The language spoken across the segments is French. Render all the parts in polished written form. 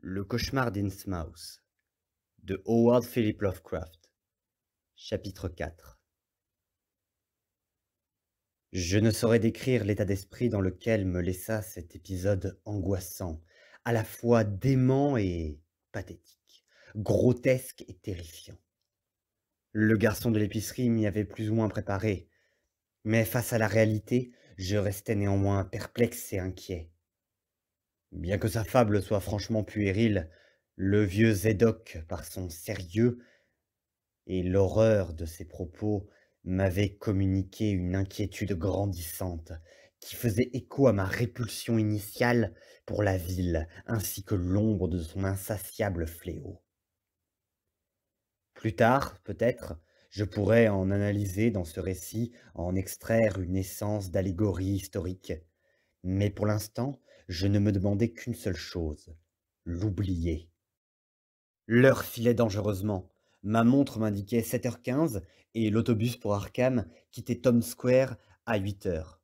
Le cauchemar d'Innsmouth de Howard Philip Lovecraft. Chapitre 4. Je ne saurais décrire l'état d'esprit dans lequel me laissa cet épisode angoissant, à la fois dément et pathétique, grotesque et terrifiant. Le garçon de l'épicerie m'y avait plus ou moins préparé, mais face à la réalité, je restais néanmoins perplexe et inquiet. Bien que sa fable soit franchement puérile, le vieux Zedok, par son sérieux et l'horreur de ses propos, m'avait communiqué une inquiétude grandissante, qui faisait écho à ma répulsion initiale pour la ville, ainsi que l'ombre de son insatiable fléau. Plus tard, peut-être, je pourrais en analyser dans ce récit, en extraire une essence d'allégorie historique. Mais pour l'instant, je ne me demandais qu'une seule chose, l'oublier. L'heure filait dangereusement. Ma montre m'indiquait 7h15 et l'autobus pour Arkham quittait Times Square à 8h.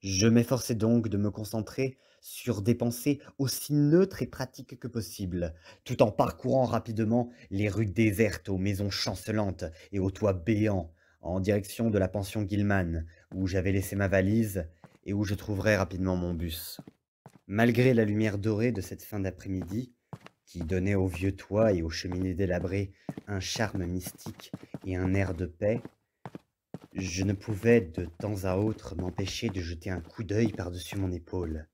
Je m'efforçais donc de me concentrer sur des pensées aussi neutres et pratiques que possible, tout en parcourant rapidement les rues désertes aux maisons chancelantes et aux toits béants, en direction de la pension Gilman, où j'avais laissé ma valise et où je trouverais rapidement mon bus. Malgré la lumière dorée de cette fin d'après-midi, qui donnait aux vieux toits et aux cheminées délabrées un charme mystique et un air de paix, je ne pouvais de temps à autre m'empêcher de jeter un coup d'œil par-dessus mon épaule.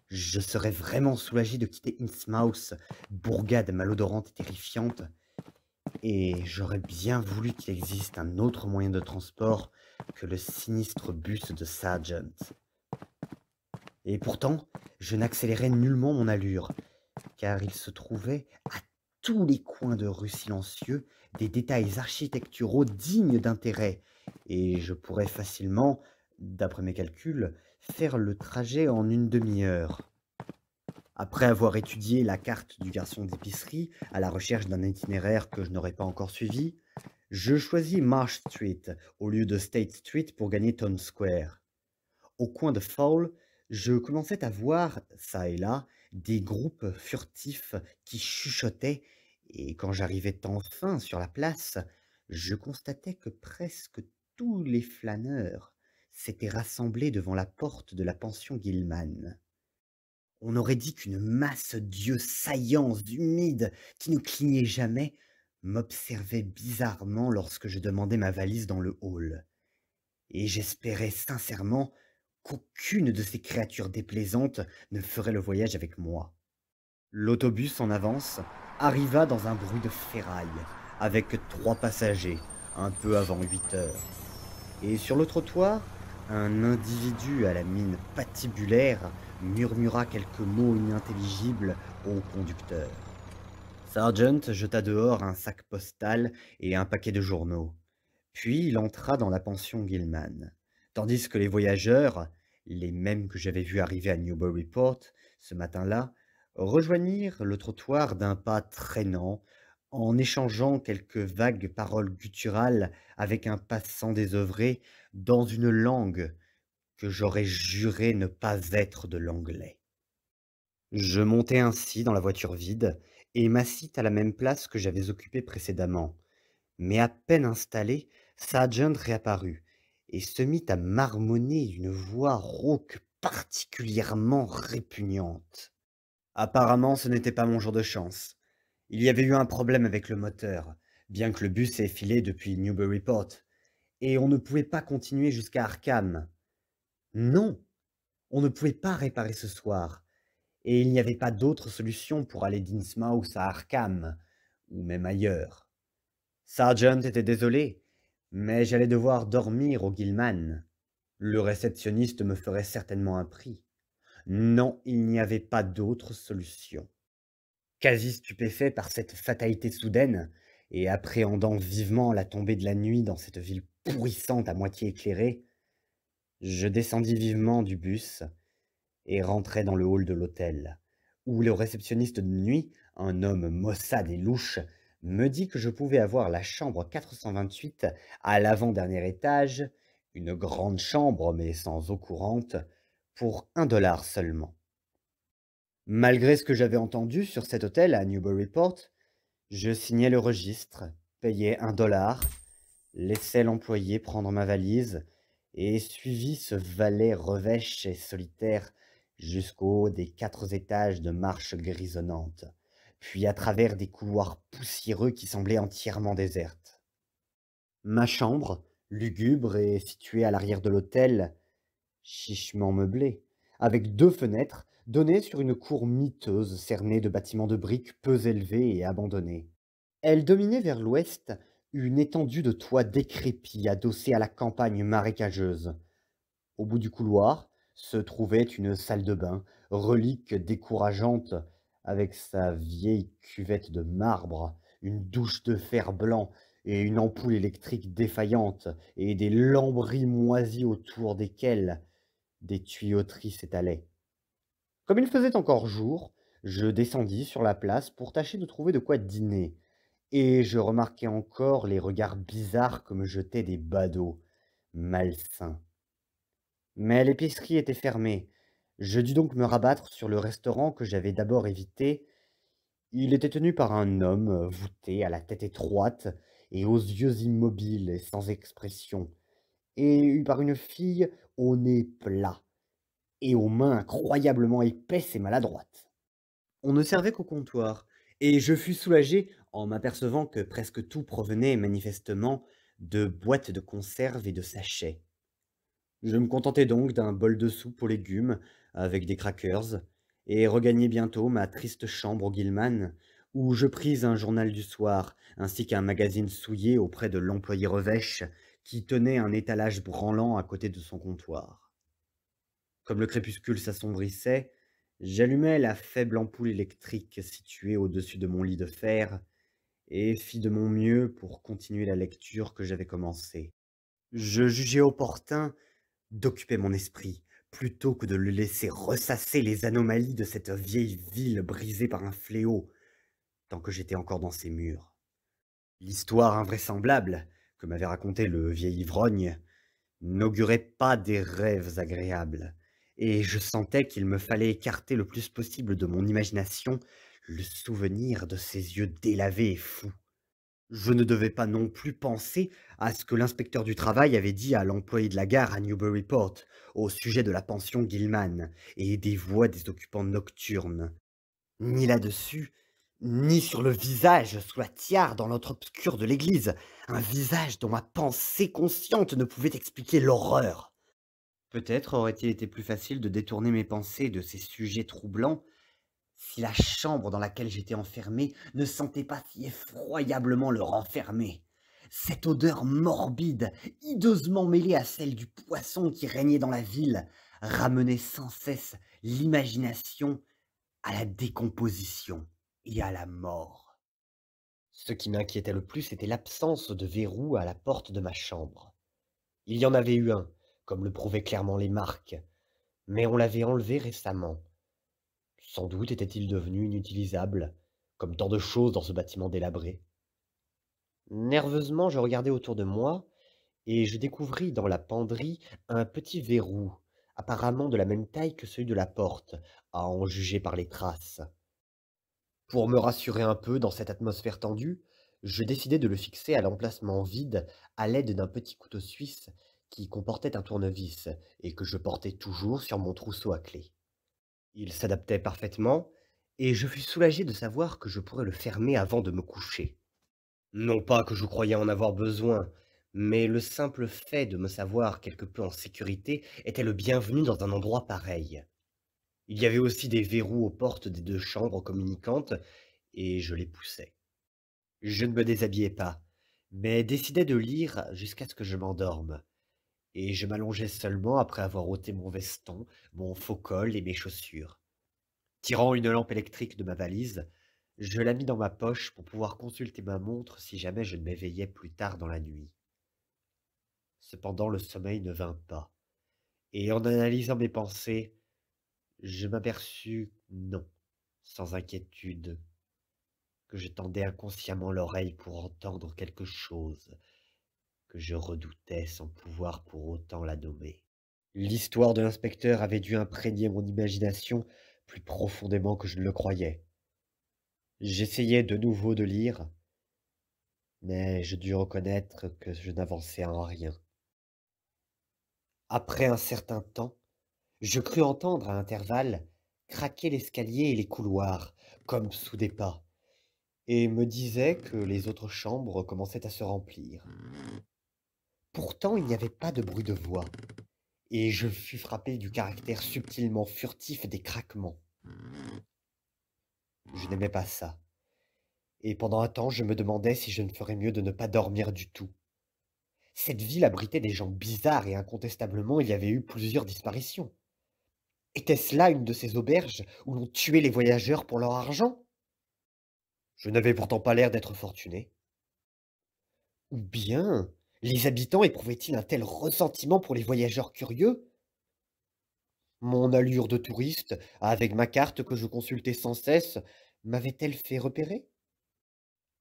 Je serais vraiment soulagé de quitter Innsmouth, bourgade malodorante et terrifiante, et j'aurais bien voulu qu'il existe un autre moyen de transport que le sinistre bus de Sargent. Et pourtant, je n'accélérais nullement mon allure, car il se trouvait à tous les coins de rue silencieux des détails architecturaux dignes d'intérêt, et je pourrais facilement, d'après mes calculs, faire le trajet en une demi-heure. Après avoir étudié la carte du garçon d'épicerie à la recherche d'un itinéraire que je n'aurais pas encore suivi, je choisis Marsh Street au lieu de State Street pour gagner Times Square. Au coin de Fowl, je commençais à voir, çà et là, des groupes furtifs qui chuchotaient, et quand j'arrivais enfin sur la place, je constatais que presque tous les flâneurs s'étaient rassemblés devant la porte de la pension Gilman. On aurait dit qu'une masse d'yeux saillants, humides, qui ne clignaient jamais, m'observait bizarrement lorsque je demandais ma valise dans le hall. Et j'espérais sincèrement qu'aucune de ces créatures déplaisantes ne ferait le voyage avec moi. L'autobus en avance arriva dans un bruit de ferraille, avec 3 passagers, un peu avant 8h. Et sur le trottoir, un individu à la mine patibulaire murmura quelques mots inintelligibles au conducteur. Sargent jeta dehors un sac postal et un paquet de journaux. Puis il entra dans la pension Gilman, tandis que les voyageurs, les mêmes que j'avais vus arriver à Newburyport ce matin-là, rejoignirent le trottoir d'un pas traînant, en échangeant quelques vagues paroles gutturales avec un passant désœuvré dans une langue que j'aurais juré ne pas être de l'anglais. Je montai ainsi dans la voiture vide et m'assis à la même place que j'avais occupée précédemment. Mais à peine installé, Sargent réapparut et se mit à marmonner d'une voix rauque particulièrement répugnante. Apparemment, ce n'était pas mon jour de chance. Il y avait eu un problème avec le moteur, bien que le bus ait filé depuis Newburyport, et on ne pouvait pas continuer jusqu'à Arkham. Non, on ne pouvait pas réparer ce soir, et il n'y avait pas d'autre solution pour aller d'Innsmouth à Arkham, ou même ailleurs. Sargent était désolé, mais j'allais devoir dormir au Gilman. Le réceptionniste me ferait certainement un prix. Non, il n'y avait pas d'autre solution. Quasi stupéfait par cette fatalité soudaine, et appréhendant vivement la tombée de la nuit dans cette ville pourrissante à moitié éclairée, je descendis vivement du bus et rentrai dans le hall de l'hôtel, où le réceptionniste de nuit, un homme maussade et louche, me dit que je pouvais avoir la chambre 428 à l'avant-dernier étage, une grande chambre mais sans eau courante, pour $1 seulement. Malgré ce que j'avais entendu sur cet hôtel à Newburyport, je signai le registre, payai 1 $, laissai l'employé prendre ma valise et suivis ce valet revêche et solitaire jusqu'au haut des 4 étages de marches grisonnantes, puis à travers des couloirs poussiéreux qui semblaient entièrement désertes. Ma chambre, lugubre et située à l'arrière de l'hôtel, chichement meublée, avec 2 fenêtres, donnait sur une cour miteuse cernée de bâtiments de briques peu élevés et abandonnés. Elle dominait vers l'ouest une étendue de toits décrépits adossés à la campagne marécageuse. Au bout du couloir se trouvait une salle de bain, relique décourageante, avec sa vieille cuvette de marbre, une douche de fer blanc et une ampoule électrique défaillante, et des lambris moisis autour desquels des tuyauteries s'étalaient. Comme il faisait encore jour, je descendis sur la place pour tâcher de trouver de quoi dîner, et je remarquai encore les regards bizarres que me jetaient des badauds, malsains. Mais l'épicerie était fermée. Je dus donc me rabattre sur le restaurant que j'avais d'abord évité. Il était tenu par un homme, voûté, à la tête étroite et aux yeux immobiles et sans expression, et par une fille au nez plat et aux mains incroyablement épaisses et maladroites. On ne servait qu'au comptoir, et je fus soulagé en m'apercevant que presque tout provenait manifestement de boîtes de conserve et de sachets. Je me contentai donc d'un bol de soupe aux légumes avec des crackers, et regagnai bientôt ma triste chambre au Gilman, où je pris un journal du soir, ainsi qu'un magazine souillé auprès de l'employé revêche, qui tenait un étalage branlant à côté de son comptoir. Comme le crépuscule s'assombrissait, j'allumai la faible ampoule électrique située au-dessus de mon lit de fer, et fis de mon mieux pour continuer la lecture que j'avais commencée. Je jugeai opportun d'occuper mon esprit, plutôt que de le laisser ressasser les anomalies de cette vieille ville brisée par un fléau, tant que j'étais encore dans ses murs. L'histoire invraisemblable que m'avait racontée le vieil ivrogne n'augurait pas des rêves agréables, et je sentais qu'il me fallait écarter le plus possible de mon imagination le souvenir de ces yeux délavés et fous. Je ne devais pas non plus penser à ce que l'inspecteur du travail avait dit à l'employé de la gare à Newburyport au sujet de la pension Gilman et des voix des occupants nocturnes. Ni là-dessus, ni sur le visage sous la tiare dans l'antre obscur de l'église, un visage dont ma pensée consciente ne pouvait expliquer l'horreur. Peut-être aurait-il été plus facile de détourner mes pensées de ces sujets troublants si la chambre dans laquelle j'étais enfermé ne sentait pas si effroyablement le renfermé. Cette odeur morbide, hideusement mêlée à celle du poisson qui régnait dans la ville, ramenait sans cesse l'imagination à la décomposition et à la mort. Ce qui m'inquiétait le plus était l'absence de verrou à la porte de ma chambre. Il y en avait eu un, comme le prouvaient clairement les marques, mais on l'avait enlevé récemment. Sans doute était-il devenu inutilisable, comme tant de choses dans ce bâtiment délabré. Nerveusement, je regardai autour de moi, et je découvris dans la penderie un petit verrou, apparemment de la même taille que celui de la porte, à en juger par les traces. Pour me rassurer un peu dans cette atmosphère tendue, je décidai de le fixer à l'emplacement vide à l'aide d'un petit couteau suisse qui comportait un tournevis et que je portais toujours sur mon trousseau à clé. Il s'adaptait parfaitement, et je fus soulagé de savoir que je pourrais le fermer avant de me coucher. Non pas que je croyais en avoir besoin, mais le simple fait de me savoir quelque peu en sécurité était le bienvenu dans un endroit pareil. Il y avait aussi des verrous aux portes des 2 chambres communicantes, et je les poussai. Je ne me déshabillai pas, mais décidai de lire jusqu'à ce que je m'endorme, et je m'allongeai seulement après avoir ôté mon veston, mon faux col et mes chaussures. Tirant une lampe électrique de ma valise, je la mis dans ma poche pour pouvoir consulter ma montre si jamais je ne m'éveillais plus tard dans la nuit. Cependant, le sommeil ne vint pas, et en analysant mes pensées, je m'aperçus, non, sans inquiétude, que je tendais inconsciemment l'oreille pour entendre quelque chose que je redoutais sans pouvoir pour autant la nommer. L'histoire de l'inspecteur avait dû imprégner mon imagination plus profondément que je ne le croyais. J'essayais de nouveau de lire, mais je dus reconnaître que je n'avançais en rien. Après un certain temps, je crus entendre à intervalles craquer l'escalier et les couloirs, comme sous des pas, et me disais que les autres chambres commençaient à se remplir. Pourtant, il n'y avait pas de bruit de voix, et je fus frappé du caractère subtilement furtif des craquements. Je n'aimais pas ça, et pendant un temps je me demandais si je ne ferais mieux de ne pas dormir du tout. Cette ville abritait des gens bizarres et incontestablement il y avait eu plusieurs disparitions. Était-ce là une de ces auberges où l'on tuait les voyageurs pour leur argent? Je n'avais pourtant pas l'air d'être fortuné. Ou bien les habitants éprouvaient-ils un tel ressentiment pour les voyageurs curieux? Mon allure de touriste, avec ma carte que je consultais sans cesse, m'avait-elle fait repérer?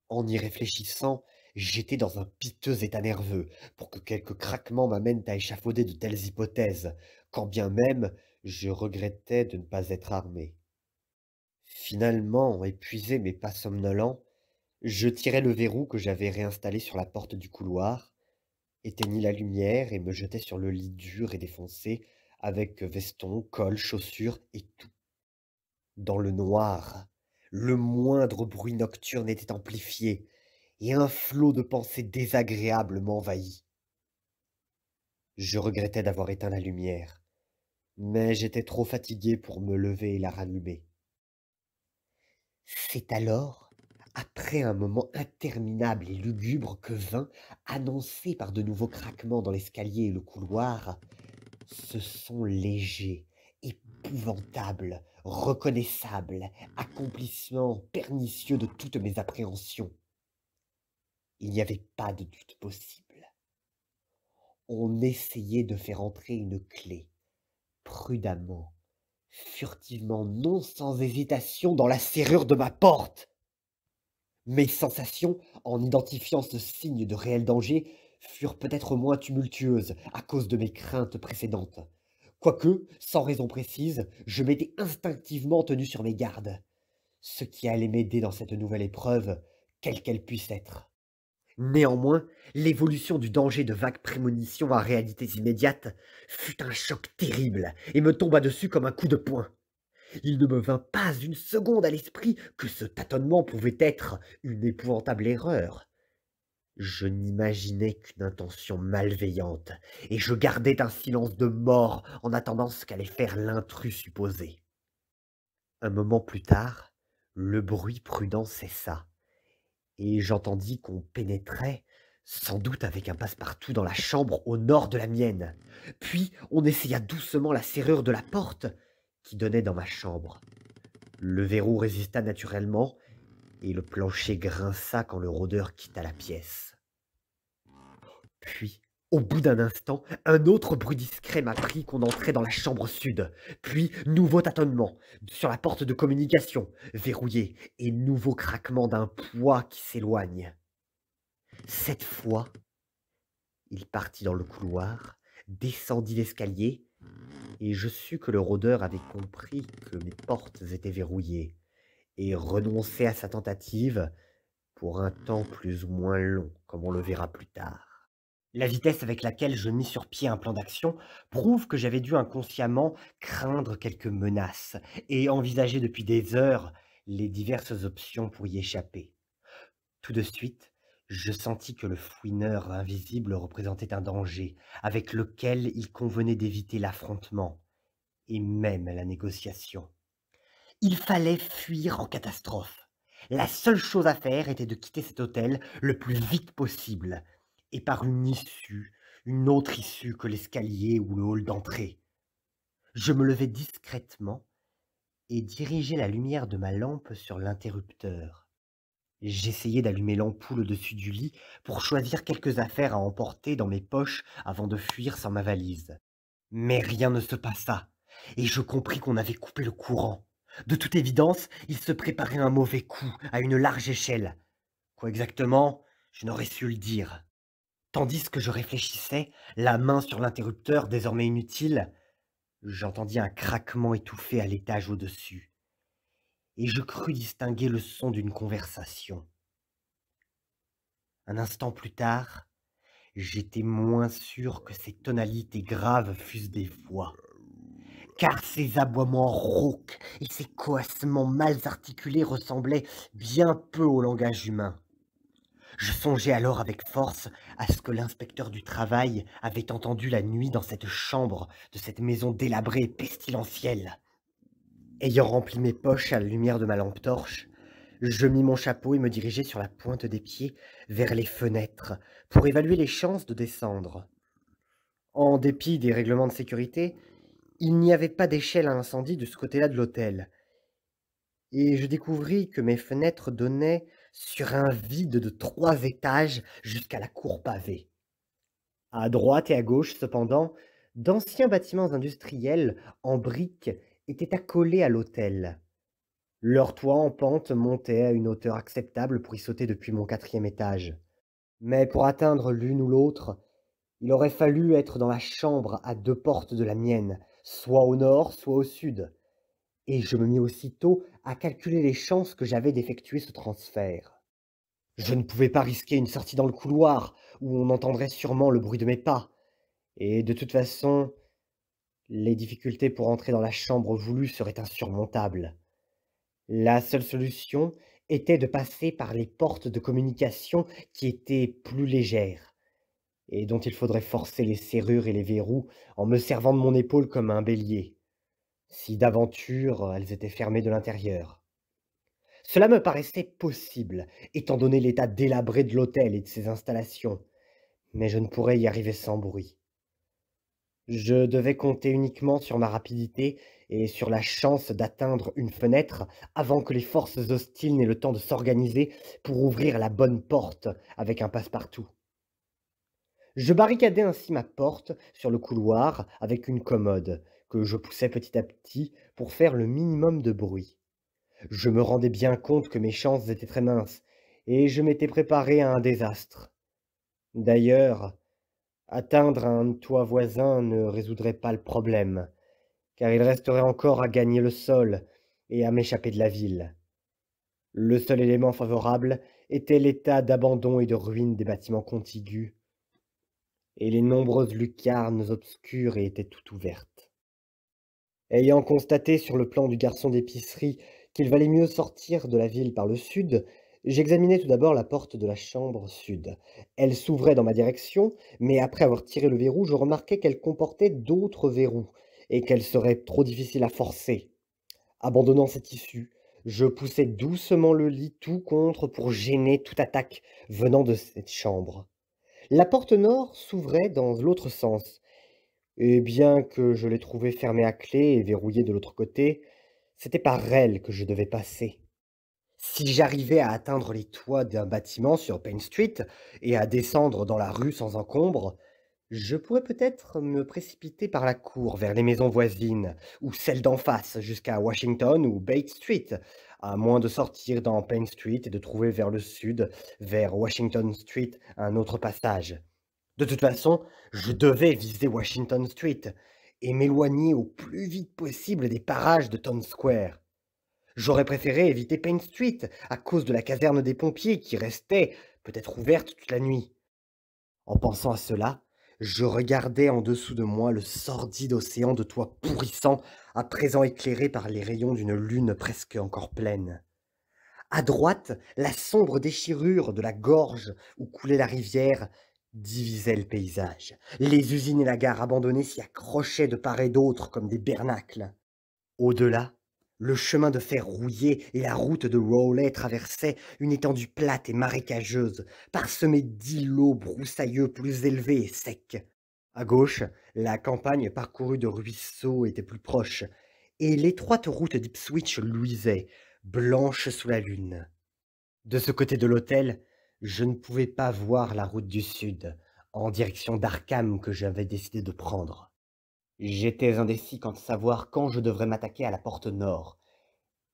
En y réfléchissant, j'étais dans un piteux état nerveux, pour que quelques craquements m'amènent à échafauder de telles hypothèses, quand bien même je regrettais de ne pas être armé. Finalement, épuisé mais pas somnolent, je tirai le verrou que j'avais réinstallé sur la porte du couloir, éteignis la lumière et me jetai sur le lit dur et défoncé, avec veston, col, chaussures et tout. Dans le noir, le moindre bruit nocturne était amplifié, et un flot de pensées désagréables m'envahit. Je regrettais d'avoir éteint la lumière, mais j'étais trop fatigué pour me lever et la rallumer. C'est alors, après un moment interminable et lugubre, que vint, annoncé par de nouveaux craquements dans l'escalier et le couloir, ce son léger, épouvantable, reconnaissable, accomplissement pernicieux de toutes mes appréhensions. Il n'y avait pas de doute possible. On essayait de faire entrer une clé, prudemment, furtivement, non sans hésitation, dans la serrure de ma porte. Mes sensations, en identifiant ce signe de réel danger, furent peut-être moins tumultueuses à cause de mes craintes précédentes. Quoique, sans raison précise, je m'étais instinctivement tenu sur mes gardes, ce qui allait m'aider dans cette nouvelle épreuve, quelle qu'elle puisse être. Néanmoins, l'évolution du danger de vagues prémonitions à réalités immédiates fut un choc terrible et me tomba dessus comme un coup de poing. Il ne me vint pas une seconde à l'esprit que ce tâtonnement pouvait être une épouvantable erreur. Je n'imaginais qu'une intention malveillante, et je gardais un silence de mort en attendant ce qu'allait faire l'intrus supposé. Un moment plus tard, le bruit prudent cessa, et j'entendis qu'on pénétrait, sans doute avec un passe-partout, dans la chambre au nord de la mienne. Puis on essaya doucement la serrure de la porte qui donnait dans ma chambre. Le verrou résista naturellement, et le plancher grinça quand le rôdeur quitta la pièce. Puis, au bout d'un instant, un autre bruit discret m'apprit qu'on entrait dans la chambre sud. Puis, nouveau tâtonnement sur la porte de communication, verrouillée, et nouveau craquement d'un poids qui s'éloigne. Cette fois, il partit dans le couloir, descendit l'escalier, et je sus que le rôdeur avait compris que mes portes étaient verrouillées, et renonçait à sa tentative pour un temps plus ou moins long, comme on le verra plus tard. La vitesse avec laquelle je mis sur pied un plan d'action prouve que j'avais dû inconsciemment craindre quelques menaces et envisager depuis des heures les diverses options pour y échapper. Tout de suite, je sentis que le fouineur invisible représentait un danger avec lequel il convenait d'éviter l'affrontement et même la négociation. Il fallait fuir en catastrophe. La seule chose à faire était de quitter cet hôtel le plus vite possible, et par une autre issue que l'escalier ou le hall d'entrée. Je me levai discrètement et dirigeai la lumière de ma lampe sur l'interrupteur. J'essayai d'allumer l'ampoule au-dessus du lit pour choisir quelques affaires à emporter dans mes poches avant de fuir sans ma valise. Mais rien ne se passa, et je compris qu'on avait coupé le courant. De toute évidence, il se préparait un mauvais coup à une large échelle. Quoi exactement, je n'aurais su le dire. Tandis que je réfléchissais, la main sur l'interrupteur désormais inutile, J'entendis un craquement étouffé à l'étage au-dessus, et je crus distinguer le son d'une conversation. Un instant plus tard, j'étais moins sûr que ces tonalités graves fussent des voix, car ces aboiements rauques et ces coassements mal articulés ressemblaient bien peu au langage humain. Je songeai alors avec force à ce que l'inspecteur du travail avait entendu la nuit dans cette chambre de cette maison délabrée et pestilentielle. Ayant rempli mes poches à la lumière de ma lampe torche, je mis mon chapeau et me dirigeai sur la pointe des pieds vers les fenêtres pour évaluer les chances de descendre. En dépit des règlements de sécurité, il n'y avait pas d'échelle à incendie de ce côté-là de l'hôtel, et je découvris que mes fenêtres donnaient sur un vide de 3 étages jusqu'à la cour pavée. À droite et à gauche, cependant, d'anciens bâtiments industriels en briques étaient accolés à l'hôtel. Leur toit en pente montait à une hauteur acceptable pour y sauter depuis mon 4e étage. Mais pour atteindre l'une ou l'autre, il aurait fallu être dans la chambre à 2 portes de la mienne, soit au nord, soit au sud, et je me mis aussitôt à calculer les chances que j'avais d'effectuer ce transfert. Je ne pouvais pas risquer une sortie dans le couloir, où on entendrait sûrement le bruit de mes pas, et de toute façon, les difficultés pour entrer dans la chambre voulue seraient insurmontables. La seule solution était de passer par les portes de communication qui étaient plus légères, et dont il faudrait forcer les serrures et les verrous en me servant de mon épaule comme un bélier, si d'aventure elles étaient fermées de l'intérieur. Cela me paraissait possible, étant donné l'état délabré de l'hôtel et de ses installations, mais je ne pourrais y arriver sans bruit. Je devais compter uniquement sur ma rapidité et sur la chance d'atteindre une fenêtre avant que les forces hostiles n'aient le temps de s'organiser pour ouvrir la bonne porte avec un passe-partout. Je barricadai ainsi ma porte sur le couloir avec une commode, que je poussais petit à petit pour faire le minimum de bruit. Je me rendais bien compte que mes chances étaient très minces, et je m'étais préparé à un désastre. D'ailleurs, atteindre un toit voisin ne résoudrait pas le problème, car il resterait encore à gagner le sol et à m'échapper de la ville. Le seul élément favorable était l'état d'abandon et de ruine des bâtiments contigus, et les nombreuses lucarnes obscures y étaient toutes ouvertes. Ayant constaté sur le plan du garçon d'épicerie qu'il valait mieux sortir de la ville par le sud, j'examinai tout d'abord la porte de la chambre sud. Elle s'ouvrait dans ma direction, mais après avoir tiré le verrou, je remarquai qu'elle comportait d'autres verrous, et qu'elle serait trop difficile à forcer. Abandonnant cette issue, je poussai doucement le lit tout contre pour gêner toute attaque venant de cette chambre. La porte nord s'ouvrait dans l'autre sens, et bien que je l'ai trouvée fermée à clé et verrouillée de l'autre côté, c'était par elle que je devais passer. Si j'arrivais à atteindre les toits d'un bâtiment sur Paine Street et à descendre dans la rue sans encombre, je pourrais peut-être me précipiter par la cour vers les maisons voisines, ou celles d'en face jusqu'à Washington ou Bates Street, à moins de sortir dans Paine Street et de trouver vers le sud, vers Washington Street, un autre passage. De toute façon, je devais viser Washington Street et m'éloigner au plus vite possible des parages de Town Square. J'aurais préféré éviter Paine Street à cause de la caserne des pompiers qui restait peut-être ouverte toute la nuit. En pensant à cela, je regardais en dessous de moi le sordide océan de toits pourrissants, à présent éclairé par les rayons d'une lune presque encore pleine. À droite, la sombre déchirure de la gorge où coulait la rivière divisait le paysage. Les usines et la gare abandonnée s'y accrochaient de part et d'autre comme des bernacles. Au-delà, le chemin de fer rouillé et la route de Rowley traversaient une étendue plate et marécageuse, parsemée d'îlots broussailleux plus élevés et secs. À gauche, la campagne parcourue de ruisseaux était plus proche, et l'étroite route d'Ipswich luisait, blanche sous la lune. De ce côté de l'hôtel, je ne pouvais pas voir la route du sud, en direction d'Arkham que j'avais décidé de prendre. J'étais indécis quant à savoir quand je devrais m'attaquer à la porte nord,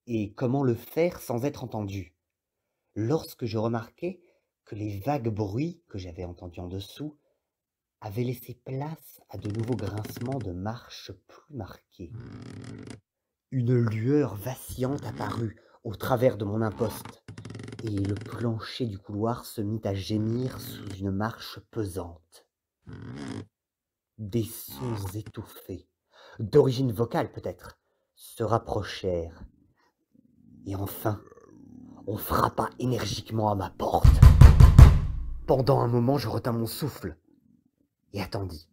et comment le faire sans être entendu, lorsque je remarquai que les vagues bruits que j'avais entendus en dessous avait laissé place à de nouveaux grincements de marche plus marqués. Une lueur vacillante apparut au travers de mon imposte, et le plancher du couloir se mit à gémir sous une marche pesante. Des sons étouffés, d'origine vocale peut-être, se rapprochèrent, et enfin, on frappa énergiquement à ma porte. Pendant un moment, je retins mon souffle et attendis.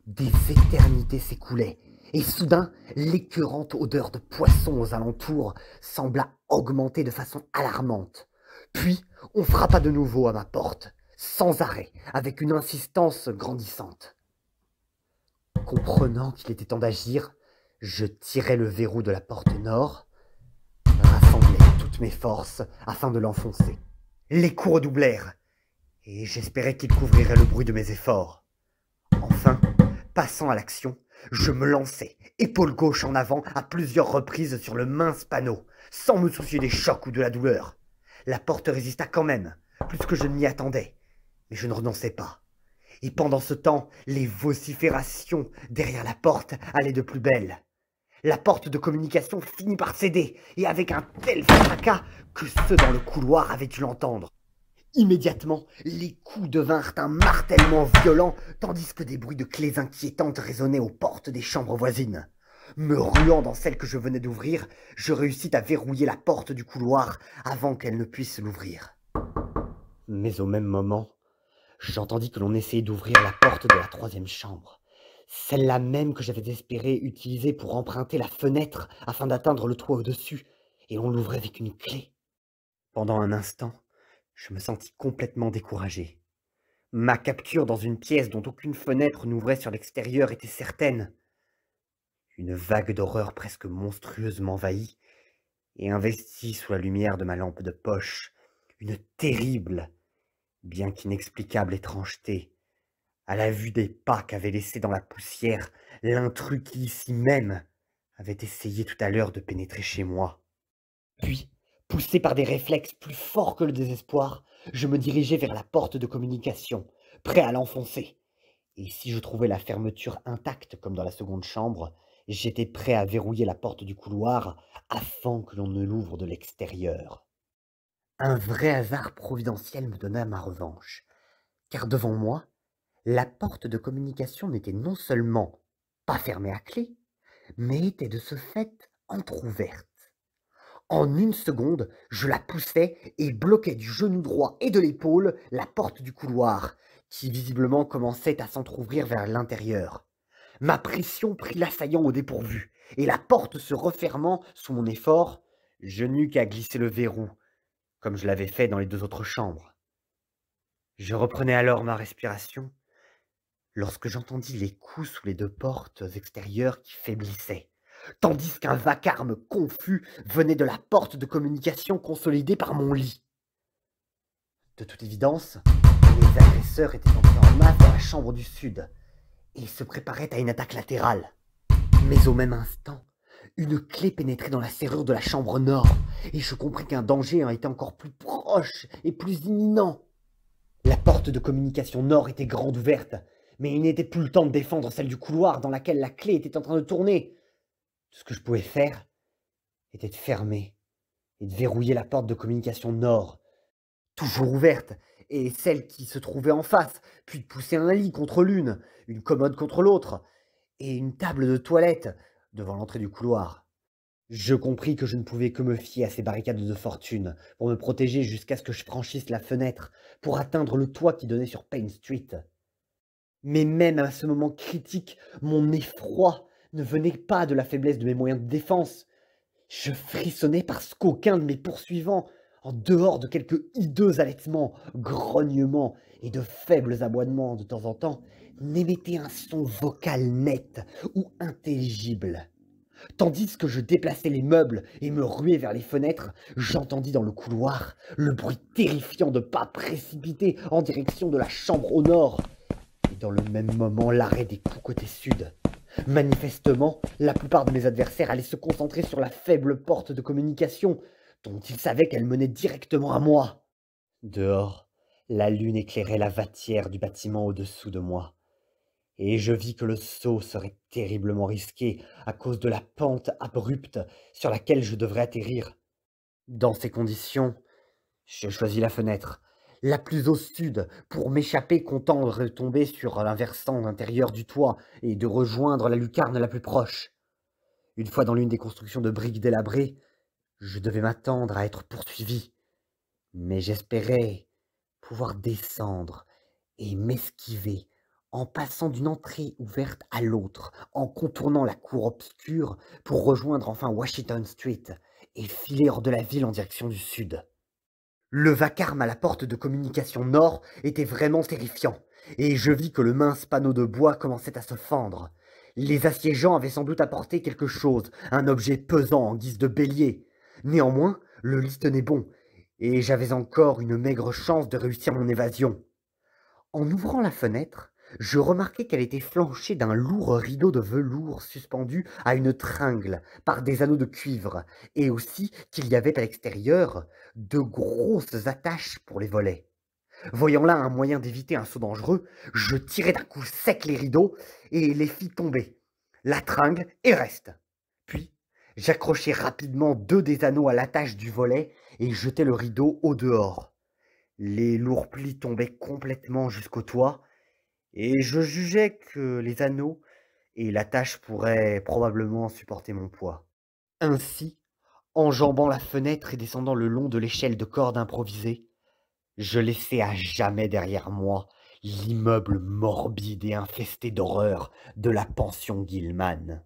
Des éternités s'écoulaient, et soudain, l'écœurante odeur de poisson aux alentours sembla augmenter de façon alarmante. Puis, on frappa de nouveau à ma porte, sans arrêt, avec une insistance grandissante. Comprenant qu'il était temps d'agir, je tirai le verrou de la porte nord, rassemblai toutes mes forces afin de l'enfoncer. Les coups redoublèrent, et j'espérais qu'il couvrirait le bruit de mes efforts. Enfin, passant à l'action, je me lançai, épaule gauche en avant, à plusieurs reprises sur le mince panneau, sans me soucier des chocs ou de la douleur. La porte résista quand même, plus que je ne m'y attendais, mais je ne renonçais pas. Et pendant ce temps, les vociférations derrière la porte allaient de plus belle. La porte de communication finit par céder, et avec un tel fracas que ceux dans le couloir avaient dû l'entendre. Immédiatement, les coups devinrent un martèlement violent, tandis que des bruits de clés inquiétantes résonnaient aux portes des chambres voisines. Me ruant dans celle que je venais d'ouvrir, je réussis à verrouiller la porte du couloir avant qu'elle ne puisse l'ouvrir. Mais au même moment, j'entendis que l'on essayait d'ouvrir la porte de la troisième chambre, celle-là même que j'avais espéré utiliser pour emprunter la fenêtre afin d'atteindre le toit au-dessus, et on l'ouvrait avec une clé. Pendant un instant, je me sentis complètement découragé. Ma capture dans une pièce dont aucune fenêtre n'ouvrait sur l'extérieur était certaine. Une vague d'horreur presque monstrueuse m'envahit et investit sous la lumière de ma lampe de poche une terrible, bien qu'inexplicable étrangeté, à la vue des pas qu'avait laissés dans la poussière l'intrus qui, ici même, avait essayé tout à l'heure de pénétrer chez moi. Puis, poussé par des réflexes plus forts que le désespoir, je me dirigeai vers la porte de communication, prêt à l'enfoncer. Et si je trouvais la fermeture intacte comme dans la seconde chambre, j'étais prêt à verrouiller la porte du couloir afin que l'on ne l'ouvre de l'extérieur. Un vrai hasard providentiel me donna ma revanche, car devant moi, la porte de communication n'était non seulement pas fermée à clé, mais était de ce fait entr'ouverte. En une seconde, je la poussai et bloquai du genou droit et de l'épaule la porte du couloir, qui visiblement commençait à s'entr'ouvrir vers l'intérieur. Ma pression prit l'assaillant au dépourvu, et la porte se refermant sous mon effort, je n'eus qu'à glisser le verrou, comme je l'avais fait dans les deux autres chambres. Je reprenais alors ma respiration, lorsque j'entendis les coups sous les deux portes extérieures qui faiblissaient, tandis qu'un vacarme confus venait de la porte de communication consolidée par mon lit. De toute évidence, les agresseurs étaient entrés en masse dans la chambre du sud, et se préparaient à une attaque latérale. Mais au même instant, une clé pénétrait dans la serrure de la chambre nord, et je compris qu'un danger en était encore plus proche et plus imminent. La porte de communication nord était grande ouverte, mais il n'était plus le temps de défendre celle du couloir dans laquelle la clé était en train de tourner. Tout ce que je pouvais faire était de fermer et de verrouiller la porte de communication nord, toujours ouverte, et celle qui se trouvait en face, puis de pousser un lit contre l'une, une commode contre l'autre, et une table de toilette devant l'entrée du couloir. Je compris que je ne pouvais que me fier à ces barricades de fortune pour me protéger jusqu'à ce que je franchisse la fenêtre pour atteindre le toit qui donnait sur Payne Street. Mais même à ce moment critique, mon effroi ne venait pas de la faiblesse de mes moyens de défense. Je frissonnais parce qu'aucun de mes poursuivants, en dehors de quelques hideux halètements, grognements et de faibles aboiements de temps en temps, n'émettait un son vocal net ou intelligible. Tandis que je déplaçais les meubles et me ruais vers les fenêtres, j'entendis dans le couloir le bruit terrifiant de pas précipités en direction de la chambre au nord, et dans le même moment l'arrêt des coups côté sud. Manifestement, la plupart de mes adversaires allaient se concentrer sur la faible porte de communication, dont ils savaient qu'elle menait directement à moi. Dehors, La lune éclairait la vatière du bâtiment au-dessous de moi, et je vis que le saut serait terriblement risqué à cause de la pente abrupte sur laquelle je devrais atterrir. Dans ces conditions, je choisis la fenêtre, la plus au sud, pour m'échapper, comptant retomber sur un versant intérieur du toit et de rejoindre la lucarne la plus proche. Une fois dans l'une des constructions de briques délabrées, je devais m'attendre à être poursuivi, mais j'espérais pouvoir descendre et m'esquiver en passant d'une entrée ouverte à l'autre, en contournant la cour obscure pour rejoindre enfin Washington Street et filer hors de la ville en direction du sud. Le vacarme à la porte de communication nord était vraiment terrifiant, et je vis que le mince panneau de bois commençait à se fendre. Les assiégeants avaient sans doute apporté quelque chose, un objet pesant en guise de bélier. Néanmoins, le lit tenait bon, et j'avais encore une maigre chance de réussir mon évasion. En ouvrant la fenêtre, je remarquai qu'elle était flanchée d'un lourd rideau de velours suspendu à une tringle par des anneaux de cuivre, et aussi qu'il y avait à l'extérieur de grosses attaches pour les volets. Voyant là un moyen d'éviter un saut dangereux, je tirai d'un coup sec les rideaux et les fis tomber, la tringle et le reste. Puis, j'accrochai rapidement 2 des anneaux à l'attache du volet et jetai le rideau au dehors. Les lourds plis tombaient complètement jusqu'au toit, et je jugeais que les anneaux et l'attache pourraient probablement supporter mon poids. Ainsi, enjambant la fenêtre et descendant le long de l'échelle de corde improvisée, je laissai à jamais derrière moi l'immeuble morbide et infesté d'horreur de la pension Gilman.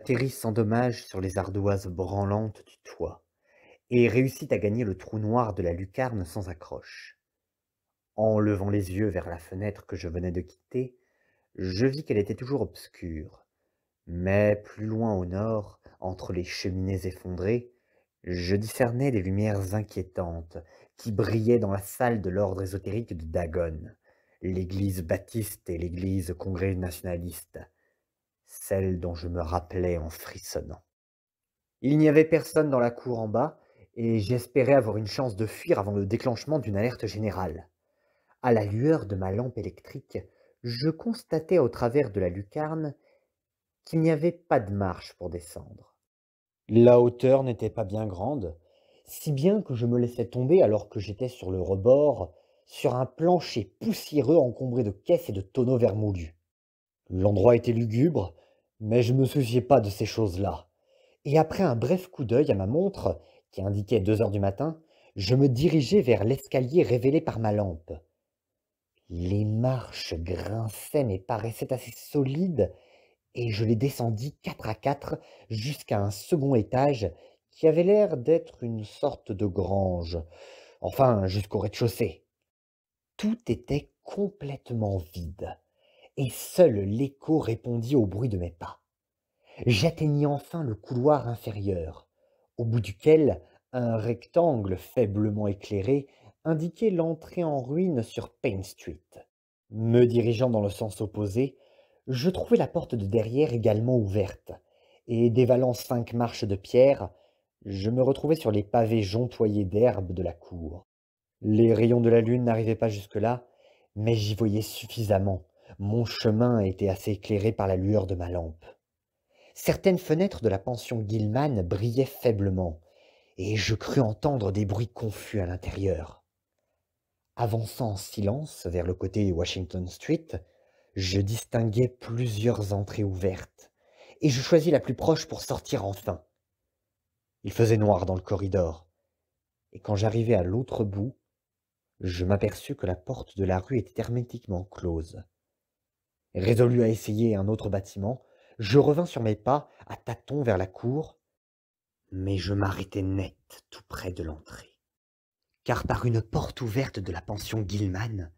Atterrit sans dommage sur les ardoises branlantes du toit, et réussit à gagner le trou noir de la lucarne sans accroche. En levant les yeux vers la fenêtre que je venais de quitter, je vis qu'elle était toujours obscure, mais plus loin au nord, entre les cheminées effondrées, je discernais des lumières inquiétantes qui brillaient dans la salle de l'ordre ésotérique de Dagon, l'église baptiste et l'église congrégationaliste, celle dont je me rappelais en frissonnant. Il n'y avait personne dans la cour en bas, et j'espérais avoir une chance de fuir avant le déclenchement d'une alerte générale. À la lueur de ma lampe électrique, je constatai au travers de la lucarne qu'il n'y avait pas de marche pour descendre. La hauteur n'était pas bien grande, si bien que je me laissais tomber alors que j'étais sur le rebord, sur un plancher poussiéreux encombré de caisses et de tonneaux vermoulus. L'endroit était lugubre, mais je ne me souciais pas de ces choses-là. Et après un bref coup d'œil à ma montre, qui indiquait 2 heures du matin, je me dirigeai vers l'escalier révélé par ma lampe. Les marches grinçaient mais paraissaient assez solides, et je les descendis 4 à 4 jusqu'à un second étage qui avait l'air d'être une sorte de grange, enfin jusqu'au rez-de-chaussée. Tout était complètement vide, et seul l'écho répondit au bruit de mes pas. J'atteignis enfin le couloir inférieur, au bout duquel un rectangle faiblement éclairé indiquait l'entrée en ruine sur Payne Street. Me dirigeant dans le sens opposé, je trouvai la porte de derrière également ouverte, et dévalant 5 marches de pierre, je me retrouvai sur les pavés jontoyés d'herbe de la cour. Les rayons de la lune n'arrivaient pas jusque-là, mais j'y voyais suffisamment. Mon chemin était assez éclairé par la lueur de ma lampe. Certaines fenêtres de la pension Gilman brillaient faiblement, et je crus entendre des bruits confus à l'intérieur. Avançant en silence vers le côté Washington Street, je distinguai plusieurs entrées ouvertes, et je choisis la plus proche pour sortir enfin. Il faisait noir dans le corridor, et quand j'arrivai à l'autre bout, je m'aperçus que la porte de la rue était hermétiquement close. Résolu à essayer un autre bâtiment, je revins sur mes pas, à tâtons vers la cour, mais je m'arrêtai net tout près de l'entrée. Car par une porte ouverte de la pension Gilman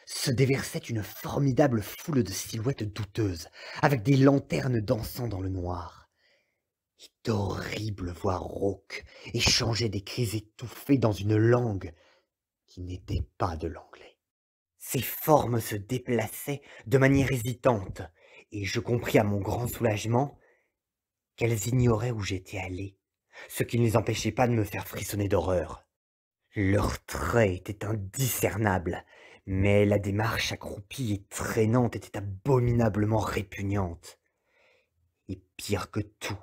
se déversait une formidable foule de silhouettes douteuses, avec des lanternes dansant dans le noir. Et d'horribles voix rauques échangeaient des cris étouffés dans une langue qui n'était pas de l'anglais. Ces formes se déplaçaient de manière hésitante, et je compris à mon grand soulagement qu'elles ignoraient où j'étais allé, ce qui ne les empêchait pas de me faire frissonner d'horreur. Leurs traits étaient indiscernables, mais la démarche accroupie et traînante était abominablement répugnante. Et pire que tout,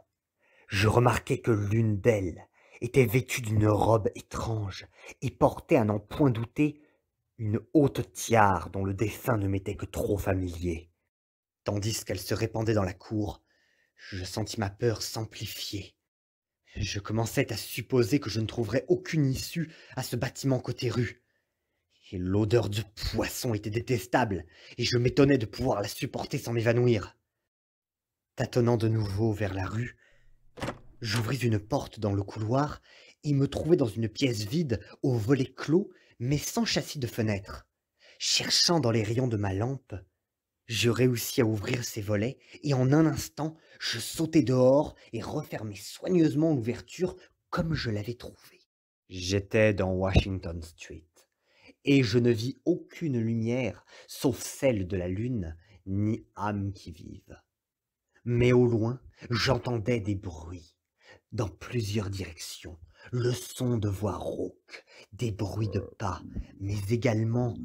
je remarquai que l'une d'elles était vêtue d'une robe étrange et portait, à n'en point douter, une haute tiare dont le dessin ne m'était que trop familier. Tandis qu'elle se répandait dans la cour, je sentis ma peur s'amplifier. Je commençais à supposer que je ne trouverais aucune issue à ce bâtiment côté rue. Et l'odeur de poisson était détestable, et je m'étonnais de pouvoir la supporter sans m'évanouir. Tâtonnant de nouveau vers la rue, j'ouvris une porte dans le couloir et me trouvai dans une pièce vide aux volets clos, mais sans châssis de fenêtre. Cherchant dans les rayons de ma lampe, je réussis à ouvrir ces volets, et en un instant, je sautai dehors et refermai soigneusement l'ouverture comme je l'avais trouvée. J'étais dans Washington Street, et je ne vis aucune lumière, sauf celle de la lune, ni âme qui vive. Mais au loin, j'entendais des bruits, dans plusieurs directions, le son de voix rauques, des bruits de pas, mais également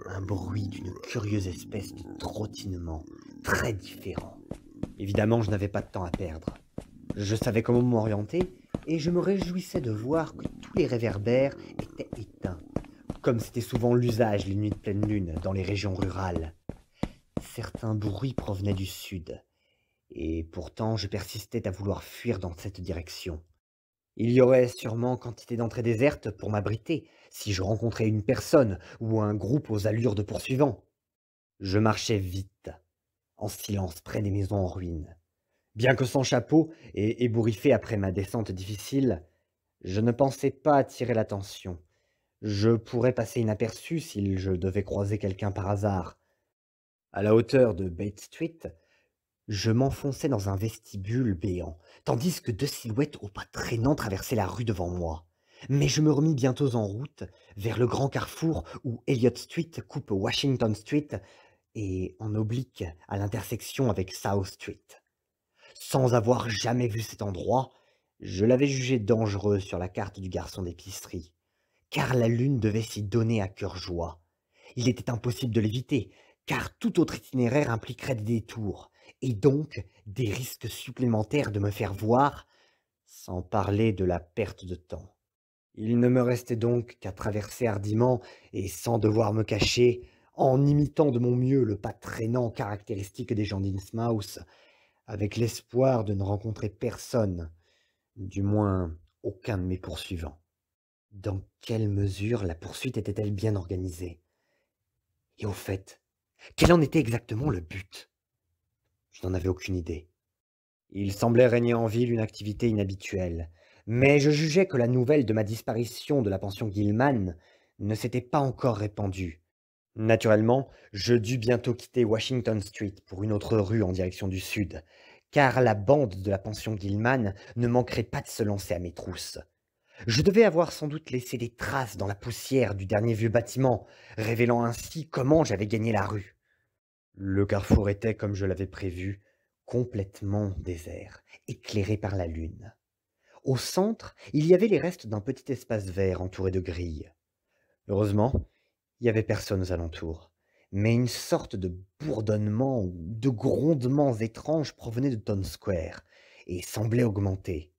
un bruit d'une curieuse espèce de trottinement, très différent. Évidemment, je n'avais pas de temps à perdre. Je savais comment m'orienter, et je me réjouissais de voir que tous les réverbères étaient éteints, comme c'était souvent l'usage les nuits de pleine lune dans les régions rurales. Certains bruits provenaient du sud, et pourtant je persistais à vouloir fuir dans cette direction. Il y aurait sûrement quantité d'entrées désertes pour m'abriter, si je rencontrais une personne ou un groupe aux allures de poursuivants. Je marchais vite, en silence près des maisons en ruine. Bien que sans chapeau et ébouriffé après ma descente difficile, je ne pensais pas attirer l'attention. Je pourrais passer inaperçu si je devais croiser quelqu'un par hasard. À la hauteur de Bates Street, je m'enfonçais dans un vestibule béant, tandis que 2 silhouettes aux pas traînants traversaient la rue devant moi. Mais je me remis bientôt en route, vers le grand carrefour où Elliott Street coupe Washington Street et en oblique à l'intersection avec South Street. Sans avoir jamais vu cet endroit, je l'avais jugé dangereux sur la carte du garçon d'épicerie, car la lune devait s'y donner à cœur joie. Il était impossible de l'éviter, car tout autre itinéraire impliquerait des détours, et donc des risques supplémentaires de me faire voir, sans parler de la perte de temps. Il ne me restait donc qu'à traverser hardiment et sans devoir me cacher, en imitant de mon mieux le pas traînant caractéristique des gens d'Innsmouth, avec l'espoir de ne rencontrer personne, du moins aucun de mes poursuivants. Dans quelle mesure la poursuite était-elle bien organisée? Et au fait, quel en était exactement le but? Je n'en avais aucune idée. Il semblait régner en ville une activité inhabituelle, mais je jugeais que la nouvelle de ma disparition de la pension Gilman ne s'était pas encore répandue. Naturellement, je dus bientôt quitter Washington Street pour une autre rue en direction du sud, car la bande de la pension Gilman ne manquerait pas de se lancer à mes trousses. Je devais avoir sans doute laissé des traces dans la poussière du dernier vieux bâtiment, révélant ainsi comment j'avais gagné la rue. Le carrefour était, comme je l'avais prévu, complètement désert, éclairé par la lune. Au centre, il y avait les restes d'un petit espace vert entouré de grilles. Heureusement, il n'y avait personne aux alentours, mais une sorte de bourdonnement ou de grondements étranges provenait de Town Square et semblait augmenter.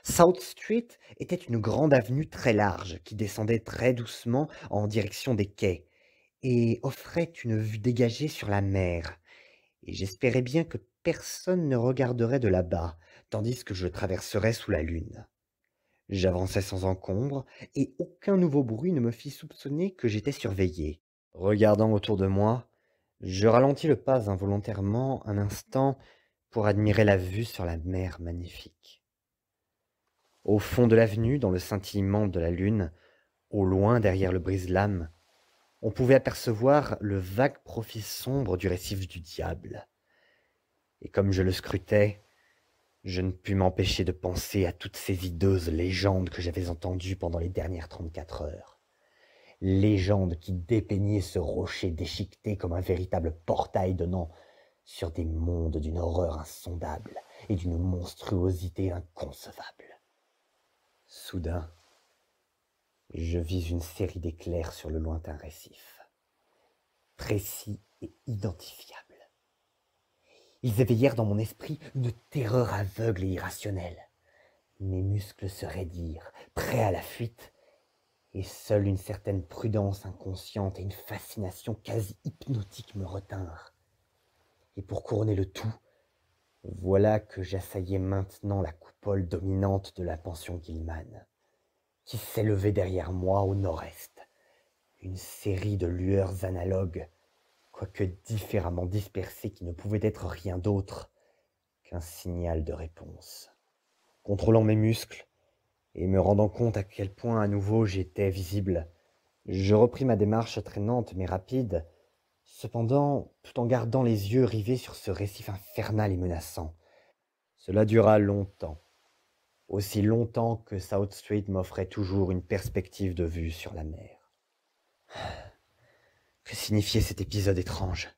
South Street était une grande avenue très large qui descendait très doucement en direction des quais et offrait une vue dégagée sur la mer, et j'espérais bien que personne ne regarderait de là-bas, tandis que je traverserais sous la lune. J'avançais sans encombre, et aucun nouveau bruit ne me fit soupçonner que j'étais surveillé. Regardant autour de moi, je ralentis le pas involontairement un instant pour admirer la vue sur la mer magnifique. Au fond de l'avenue, dans le scintillement de la lune, au loin derrière le brise-lames, on pouvait apercevoir le vague profil sombre du récif du diable. Et comme je le scrutais, je ne pus m'empêcher de penser à toutes ces hideuses légendes que j'avais entendues pendant les dernières 34 heures. Légendes qui dépeignaient ce rocher déchiqueté comme un véritable portail donnant sur des mondes d'une horreur insondable et d'une monstruosité inconcevable. Soudain, je vis une série d'éclairs sur le lointain récif, précis et identifiables. Ils éveillèrent dans mon esprit une terreur aveugle et irrationnelle. Mes muscles se raidirent, prêts à la fuite, et seule une certaine prudence inconsciente et une fascination quasi hypnotique me retinrent. Et pour couronner le tout, voilà que j'assaillais maintenant la coupole dominante de la pension Gilman, qui s'élevait derrière moi au nord-est, une série de lueurs analogues, quoique différemment dispersées, qui ne pouvaient être rien d'autre qu'un signal de réponse. Contrôlant mes muscles, et me rendant compte à quel point à nouveau j'étais visible, je repris ma démarche traînante mais rapide, cependant tout en gardant les yeux rivés sur ce récif infernal et menaçant. Cela dura longtemps, aussi longtemps que South Street m'offrait toujours une perspective de vue sur la mer. Que signifiait cet épisode étrange?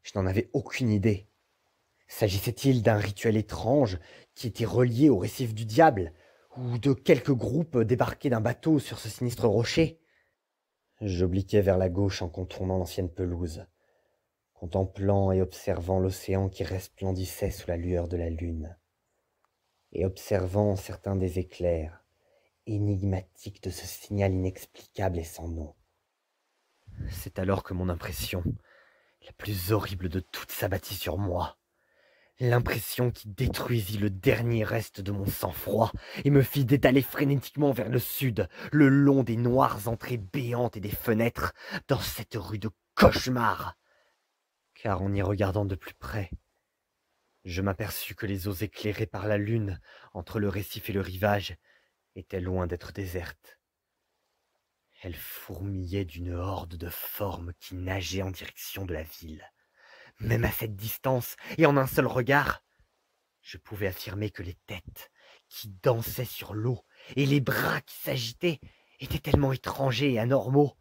Je n'en avais aucune idée. S'agissait-il d'un rituel étrange qui était relié au récif du diable, ou de quelques groupes débarqués d'un bateau sur ce sinistre rocher? J'obliquais vers la gauche en contournant l'ancienne pelouse, contemplant et observant l'océan qui resplendissait sous la lueur de la lune, et observant certains des éclairs énigmatiques de ce signal inexplicable et sans nom. C'est alors que mon impression, la plus horrible de toutes, s'abattit sur moi. L'impression qui détruisit le dernier reste de mon sang-froid et me fit détaler frénétiquement vers le sud, le long des noires entrées béantes et des fenêtres, dans cette rue de cauchemar. Car en y regardant de plus près, je m'aperçus que les eaux éclairées par la lune, entre le récif et le rivage, étaient loin d'être désertes. Elles fourmillaient d'une horde de formes qui nageaient en direction de la ville. Même à cette distance, et en un seul regard, je pouvais affirmer que les têtes qui dansaient sur l'eau et les bras qui s'agitaient étaient tellement étrangers et anormaux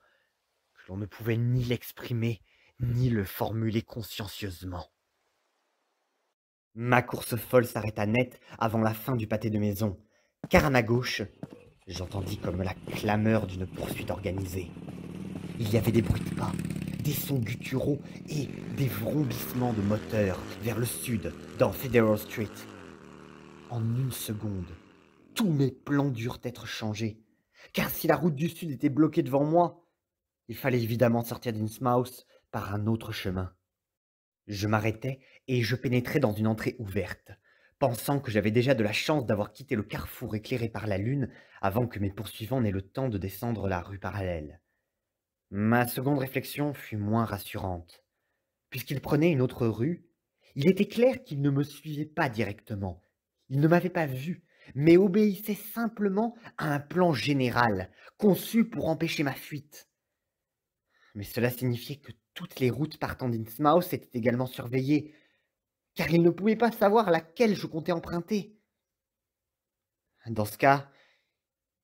que l'on ne pouvait ni l'exprimer, ni le formuler consciencieusement. Ma course folle s'arrêta net avant la fin du pâté de maison, car à ma gauche, j'entendis comme la clameur d'une poursuite organisée. Il y avait des bruits de pas, des sons gutturaux et des vrombissements de moteurs vers le sud, dans Federal Street. En une seconde, tous mes plans durent être changés, car si la route du sud était bloquée devant moi, il fallait évidemment sortir d'Innsmouth par un autre chemin. Je m'arrêtai et je pénétrai dans une entrée ouverte, pensant que j'avais déjà de la chance d'avoir quitté le carrefour éclairé par la lune avant que mes poursuivants n'aient le temps de descendre la rue parallèle. Ma seconde réflexion fut moins rassurante. Puisqu'il prenait une autre rue, il était clair qu'il ne me suivait pas directement. Il ne m'avait pas vu, mais obéissait simplement à un plan général, conçu pour empêcher ma fuite. Mais cela signifiait que toutes les routes partant d'Innsmouth étaient également surveillées, car ils ne pouvaient pas savoir laquelle je comptais emprunter. Dans ce cas,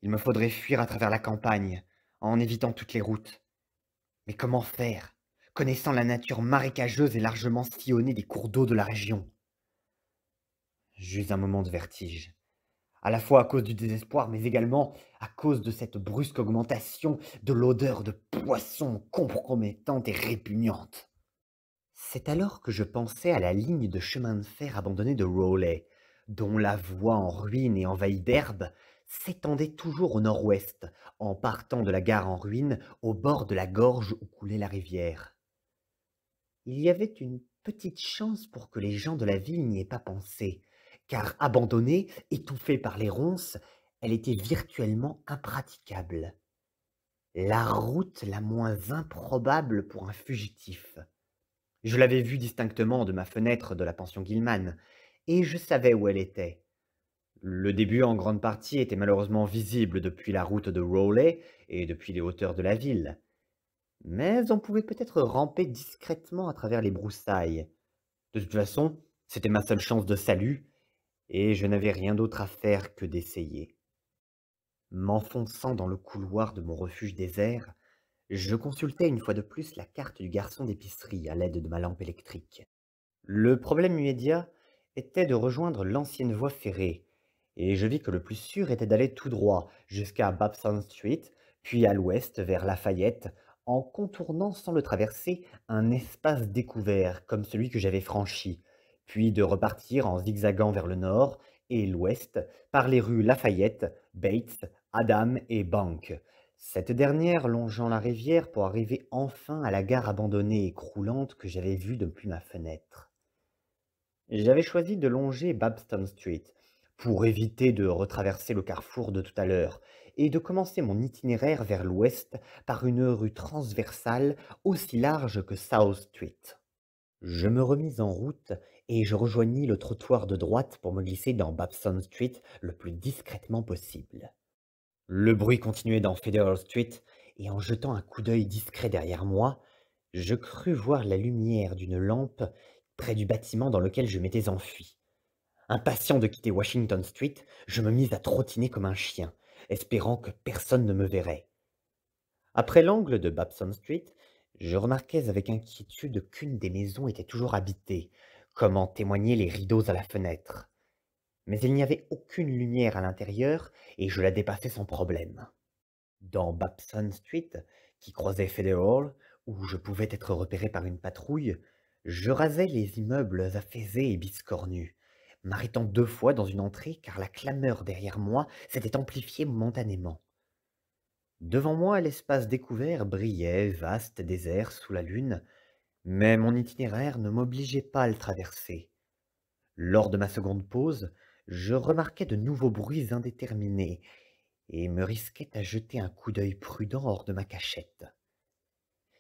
il me faudrait fuir à travers la campagne, en évitant toutes les routes. Mais comment faire, connaissant la nature marécageuse et largement sillonnée des cours d'eau de la région? J'eus un moment de vertige, à la fois à cause du désespoir, mais également à cause de cette brusque augmentation de l'odeur de poisson compromettante et répugnante. C'est alors que je pensais à la ligne de chemin de fer abandonnée de Rowley, dont la voie en ruine et envahie d'herbe s'étendait toujours au nord-ouest, en partant de la gare en ruine au bord de la gorge où coulait la rivière. Il y avait une petite chance pour que les gens de la ville n'y aient pas pensé, car abandonnée, étouffée par les ronces, elle était virtuellement impraticable. La route la moins improbable pour un fugitif. Je l'avais vue distinctement de ma fenêtre de la pension Gilman, et je savais où elle était. Le début, en grande partie, était malheureusement visible depuis la route de Rowley et depuis les hauteurs de la ville. Mais on pouvait peut-être ramper discrètement à travers les broussailles. De toute façon, c'était ma seule chance de salut, et je n'avais rien d'autre à faire que d'essayer. M'enfonçant dans le couloir de mon refuge désert, je consultais une fois de plus la carte du garçon d'épicerie à l'aide de ma lampe électrique. Le problème immédiat était de rejoindre l'ancienne voie ferrée, et je vis que le plus sûr était d'aller tout droit jusqu'à Babson Street, puis à l'ouest vers Lafayette, en contournant sans le traverser un espace découvert comme celui que j'avais franchi, puis de repartir en zigzagant vers le nord et l'ouest par les rues Lafayette, Bates, Adam et Bank, cette dernière longeant la rivière pour arriver enfin à la gare abandonnée et croulante que j'avais vue depuis ma fenêtre. J'avais choisi de longer Babston Street pour éviter de retraverser le carrefour de tout à l'heure et de commencer mon itinéraire vers l'ouest par une rue transversale aussi large que South Street. Je me remis en route et je rejoignis le trottoir de droite pour me glisser dans Babson Street le plus discrètement possible. Le bruit continuait dans Federal Street et en jetant un coup d'œil discret derrière moi, je crus voir la lumière d'une lampe près du bâtiment dans lequel je m'étais enfui. Impatient de quitter Washington Street, je me mis à trottiner comme un chien, espérant que personne ne me verrait. Après l'angle de Babson Street, je remarquais avec inquiétude qu'une des maisons était toujours habitée, comme en témoignaient les rideaux à la fenêtre. Mais il n'y avait aucune lumière à l'intérieur et je la dépassais sans problème. Dans Babson Street, qui croisait Federal, où je pouvais être repéré par une patrouille, je rasais les immeubles affaisés et biscornus, m'arrêtant 2 fois dans une entrée car la clameur derrière moi s'était amplifiée momentanément. Devant moi, l'espace découvert brillait, vaste désert sous la lune, mais mon itinéraire ne m'obligeait pas à le traverser. Lors de ma seconde pause, je remarquai de nouveaux bruits indéterminés et me risquais à jeter un coup d'œil prudent hors de ma cachette.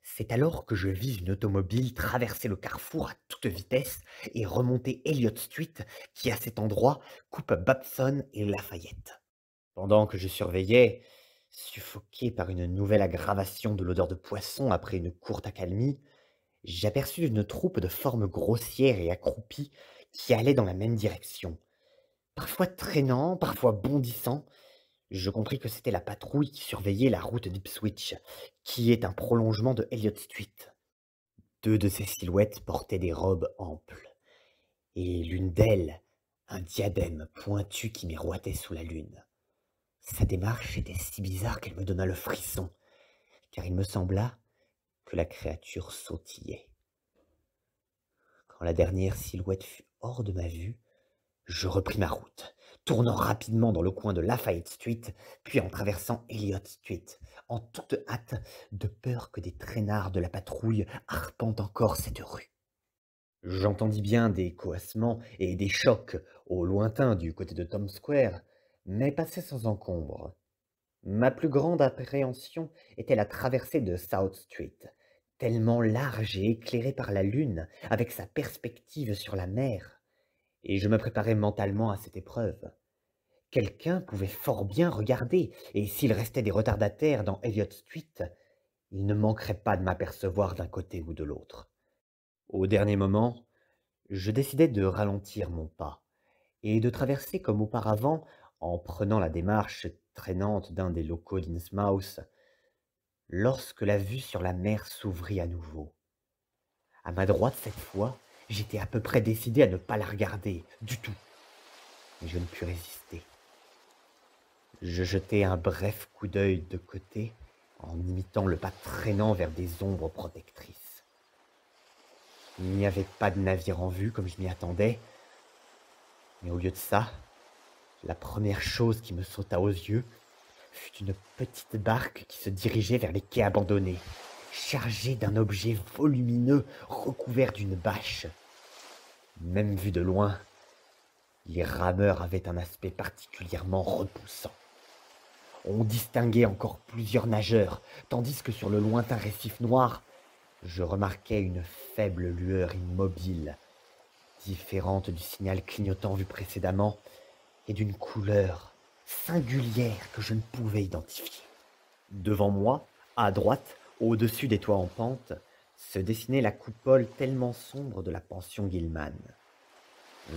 C'est alors que je vis une automobile traverser le carrefour à toute vitesse et remonter Elliott Street, qui à cet endroit coupe Babson et Lafayette. Pendant que je surveillais, suffoqué par une nouvelle aggravation de l'odeur de poisson après une courte accalmie, j'aperçus une troupe de formes grossières et accroupies qui allait dans la même direction, parfois traînant, parfois bondissant. Je compris que c'était la patrouille qui surveillait la route d'Ipswich, qui est un prolongement de Elliott Street. 2 de ces silhouettes portaient des robes amples, et l'une d'elles, un diadème pointu qui miroitait sous la lune. Sa démarche était si bizarre qu'elle me donna le frisson, car il me sembla que la créature sautillait. Quand la dernière silhouette fut hors de ma vue, je repris ma route, tournant rapidement dans le coin de Lafayette Street, puis en traversant Elliott Street, en toute hâte, de peur que des traînards de la patrouille arpentent encore cette rue. J'entendis bien des coassements et des chocs au lointain du côté de Tom Square, mais passai sans encombre. Ma plus grande appréhension était la traversée de South Street, tellement large et éclairée par la lune, avec sa perspective sur la mer, et je me préparais mentalement à cette épreuve. Quelqu'un pouvait fort bien regarder, et s'il restait des retardataires dans Elliott Street, Il ne manquerait pas de m'apercevoir d'un côté ou de l'autre. Au dernier moment, je décidai de ralentir mon pas et de traverser comme auparavant en prenant la démarche traînante d'un des locaux d'Innsmouth, lorsque la vue sur la mer s'ouvrit à nouveau. À ma droite cette fois, j'étais à peu près décidé à ne pas la regarder du tout, mais je ne pus résister. Je jetai un bref coup d'œil de côté en imitant le pas traînant vers des ombres protectrices. Il n'y avait pas de navire en vue comme je m'y attendais, mais au lieu de ça, la première chose qui me sauta aux yeux fut une petite barque qui se dirigeait vers les quais abandonnés, chargée d'un objet volumineux recouvert d'une bâche. Même vu de loin, les rameurs avaient un aspect particulièrement repoussant. On distinguait encore plusieurs nageurs, tandis que sur le lointain récif noir, je remarquai une faible lueur immobile, différente du signal clignotant vu précédemment, et d'une couleur singulière que je ne pouvais identifier. Devant moi, à droite, au-dessus des toits en pente, se dessinait la coupole tellement sombre de la pension Gilman.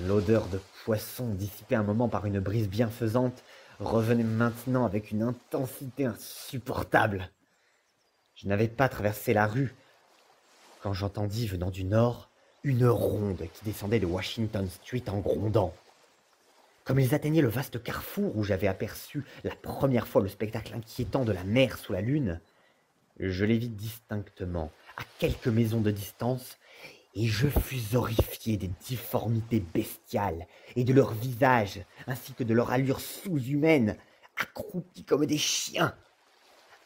L'odeur de poisson, dissipée un moment par une brise bienfaisante, revenait maintenant avec une intensité insupportable. Je n'avais pas traversé la rue quand j'entendis, venant du nord, une ronde qui descendait de Washington Street en grondant. Comme ils atteignaient le vaste carrefour où j'avais aperçu la première fois le spectacle inquiétant de la mer sous la lune, je les vis distinctement, à quelques maisons de distance, et je fus horrifié des difformités bestiales et de leurs visages, ainsi que de leur allure sous-humaine, accroupis comme des chiens.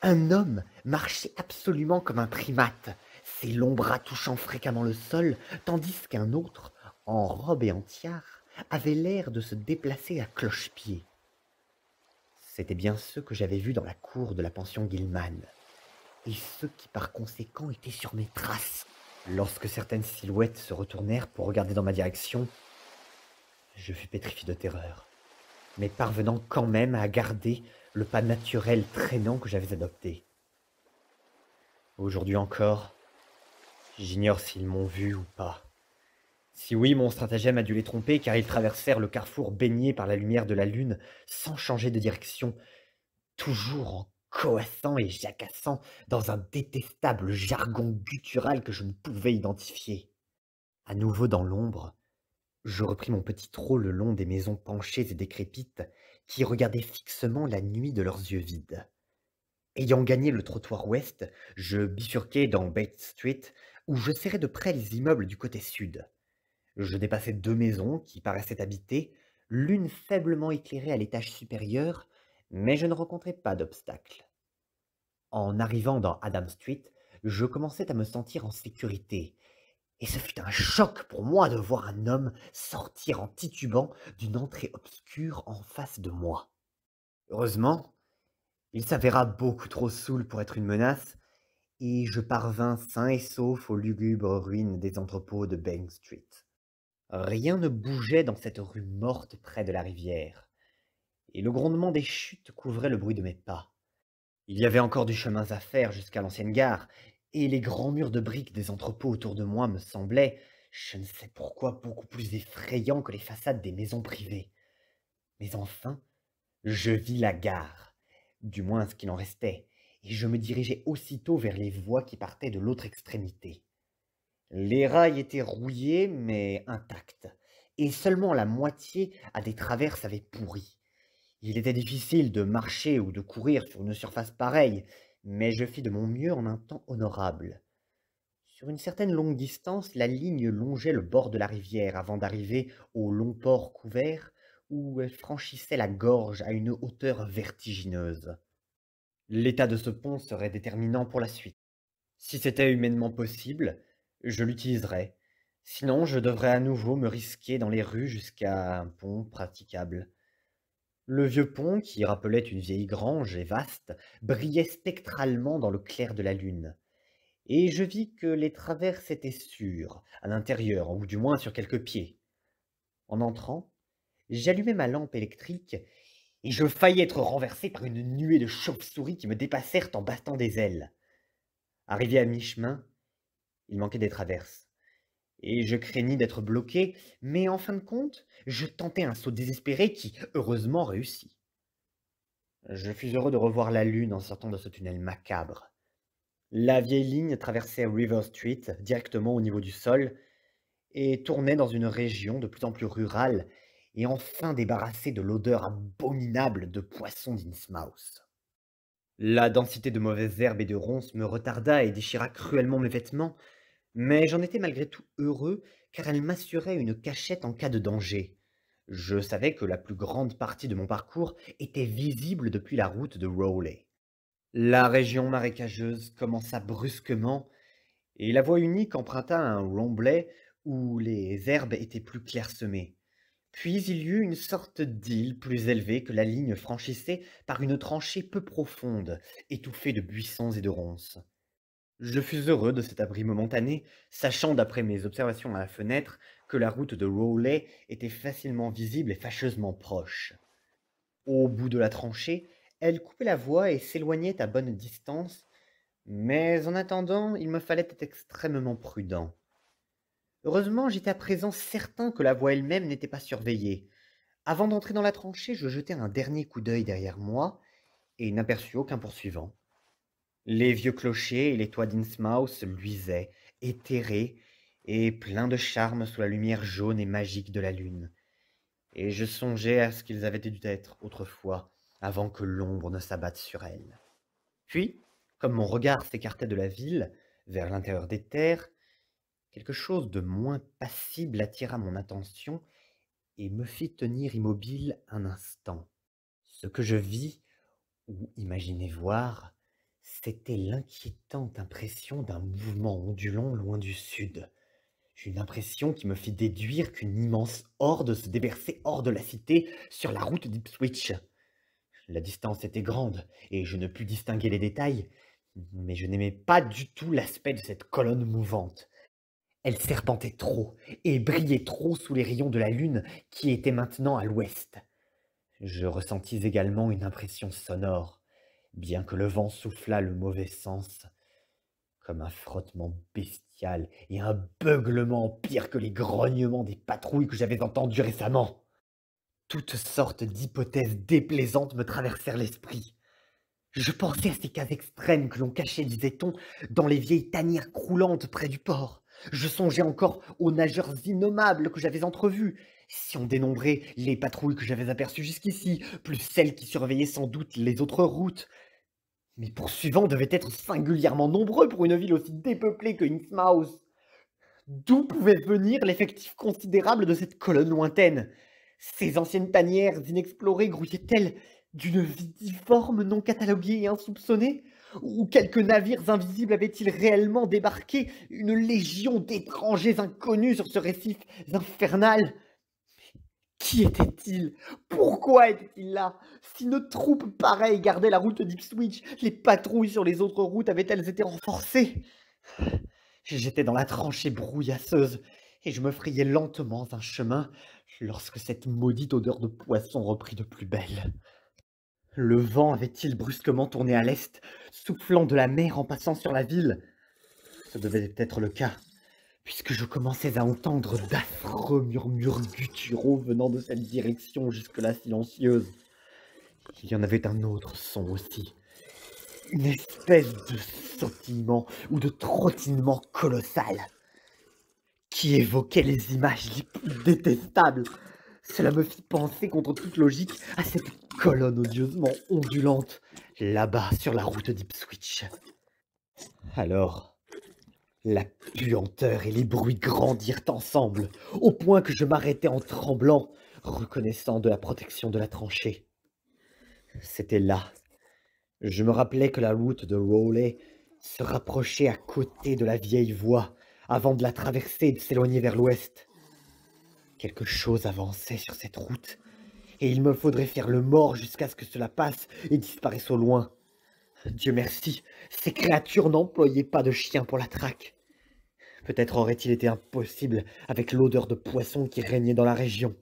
Un homme marchait absolument comme un primate, ses longs bras touchant fréquemment le sol, tandis qu'un autre, en robe et en tiare, avait l'air de se déplacer à cloche-pied. C'étaient bien ceux que j'avais vus dans la cour de la pension Gilman, et ceux qui par conséquent étaient sur mes traces. Lorsque certaines silhouettes se retournèrent pour regarder dans ma direction, je fus pétrifié de terreur, mais parvenant quand même à garder le pas naturel traînant que j'avais adopté. Aujourd'hui encore, j'ignore s'ils m'ont vu ou pas. Si oui, mon stratagème a dû les tromper, car ils traversèrent le carrefour baigné par la lumière de la lune, sans changer de direction, toujours en coassant et jacassant dans un détestable jargon guttural que je ne pouvais identifier. À nouveau dans l'ombre, je repris mon petit trot le long des maisons penchées et décrépites qui regardaient fixement la nuit de leurs yeux vides. Ayant gagné le trottoir ouest, je bifurquai dans Bates Street, où je serrais de près les immeubles du côté sud. Je dépassai deux maisons qui paraissaient habitées, l'une faiblement éclairée à l'étage supérieur, mais je ne rencontrai pas d'obstacle. En arrivant dans Adam Street, je commençais à me sentir en sécurité, et ce fut un choc pour moi de voir un homme sortir en titubant d'une entrée obscure en face de moi. Heureusement, il s'avéra beaucoup trop saoul pour être une menace, et je parvins sain et sauf aux lugubres ruines des entrepôts de Bank Street. Rien ne bougeait dans cette rue morte près de la rivière, et le grondement des chutes couvrait le bruit de mes pas. Il y avait encore du chemin à faire jusqu'à l'ancienne gare, et les grands murs de briques des entrepôts autour de moi me semblaient, je ne sais pourquoi, beaucoup plus effrayants que les façades des maisons privées. Mais enfin, je vis la gare, du moins ce qu'il en restait, et je me dirigeai aussitôt vers les voies qui partaient de l'autre extrémité. Les rails étaient rouillés, mais intacts, et seulement la moitié à des traverses avait pourri. Il était difficile de marcher ou de courir sur une surface pareille, mais je fis de mon mieux en un temps honorable. Sur une certaine longue distance, la ligne longeait le bord de la rivière avant d'arriver au long port couvert, où elle franchissait la gorge à une hauteur vertigineuse. L'état de ce pont serait déterminant pour la suite. Si c'était humainement possible, je l'utiliserais. Sinon, je devrais à nouveau me risquer dans les rues jusqu'à un pont praticable. Le vieux pont, qui rappelait une vieille grange et vaste, brillait spectralement dans le clair de la lune. Et je vis que les traverses étaient sûres, à l'intérieur, ou du moins sur quelques pieds. En entrant, j'allumai ma lampe électrique, et je faillis être renversé par une nuée de chauves-souris qui me dépassèrent en battant des ailes. Arrivé à mi-chemin, il manquait des traverses, et je craignis d'être bloqué, mais en fin de compte, je tentai un saut désespéré qui, heureusement, réussit. Je fus heureux de revoir la lune en sortant de ce tunnel macabre. La vieille ligne traversait River Street directement au niveau du sol et tournait dans une région de plus en plus rurale et enfin débarrassée de l'odeur abominable de poisson d'Innsmouth. La densité de mauvaises herbes et de ronces me retarda et déchira cruellement mes vêtements, mais j'en étais malgré tout heureux car elle m'assurait une cachette en cas de danger. Je savais que la plus grande partie de mon parcours était visible depuis la route de Rowley. La région marécageuse commença brusquement et la voie unique emprunta un remblai où les herbes étaient plus clairsemées. Puis il y eut une sorte d'île plus élevée que la ligne franchissait par une tranchée peu profonde, étouffée de buissons et de ronces. Je fus heureux de cet abri momentané, sachant d'après mes observations à la fenêtre que la route de Rowley était facilement visible et fâcheusement proche. Au bout de la tranchée, elle coupait la voie et s'éloignait à bonne distance, mais en attendant, il me fallait être extrêmement prudent. Heureusement, j'étais à présent certain que la voie elle-même n'était pas surveillée. Avant d'entrer dans la tranchée, je jetai un dernier coup d'œil derrière moi et n'aperçus aucun poursuivant. Les vieux clochers et les toits d'Innsmouth luisaient, éthérés et pleins de charme sous la lumière jaune et magique de la lune. Et je songeais à ce qu'ils avaient dû être autrefois, avant que l'ombre ne s'abatte sur elles. Puis, comme mon regard s'écartait de la ville, vers l'intérieur des terres, quelque chose de moins passible attira mon attention et me fit tenir immobile un instant. Ce que je vis, ou imaginais voir, c'était l'inquiétante impression d'un mouvement ondulant loin du sud. Une impression qui me fit déduire qu'une immense horde se déversait hors de la cité sur la route d'Ipswich. La distance était grande et je ne pus distinguer les détails, mais je n'aimais pas du tout l'aspect de cette colonne mouvante. Elle serpentait trop et brillait trop sous les rayons de la lune qui était maintenant à l'ouest. Je ressentis également une impression sonore, bien que le vent soufflât le mauvais sens, comme un frottement bestial et un beuglement pire que les grognements des patrouilles que j'avais entendus récemment. Toutes sortes d'hypothèses déplaisantes me traversèrent l'esprit. Je pensais à ces cas extrêmes que l'on cachait, disait-on, dans les vieilles tanières croulantes près du port. Je songeais encore aux nageurs innommables que j'avais entrevus. Si on dénombrait les patrouilles que j'avais aperçues jusqu'ici, plus celles qui surveillaient sans doute les autres routes, mes poursuivants devaient être singulièrement nombreux pour une ville aussi dépeuplée que Innsmouth. D'où pouvait venir l'effectif considérable de cette colonne lointaine? Ces anciennes tanières inexplorées grouillaient-elles d'une vie difforme, non cataloguée et insoupçonnée? Ou quelques navires invisibles avaient-ils réellement débarqué, une légion d'étrangers inconnus sur ce récif infernal? Qui était-il? Pourquoi était-il là? Si une troupe pareille gardait la route d'Ipswich, les patrouilles sur les autres routes avaient-elles été renforcées? J'étais dans la tranchée brouillasseuse et je me frayais lentement un chemin lorsque cette maudite odeur de poisson reprit de plus belle. Le vent avait-il brusquement tourné à l'est, soufflant de la mer en passant sur la ville? Ce devait être le cas, puisque je commençais à entendre d'affreux murmures gutturaux venant de cette direction jusque-là silencieuse. Il y en avait un autre son aussi, une espèce de sautillement ou de trottinement colossal, qui évoquait les images les plus détestables. Cela me fit penser contre toute logique à cette colonne odieusement ondulante, là-bas sur la route d'Ipswich. Alors, la puanteur et les bruits grandirent ensemble, au point que je m'arrêtai en tremblant, reconnaissant de la protection de la tranchée. C'était là. Je me rappelais que la route de Rowley se rapprochait à côté de la vieille voie, avant de la traverser et de s'éloigner vers l'ouest. Quelque chose avançait sur cette route, et il me faudrait faire le mort jusqu'à ce que cela passe et disparaisse au loin. Dieu merci, ces créatures n'employaient pas de chiens pour la traque. Peut-être aurait-il été impossible avec l'odeur de poisson qui régnait dans la région.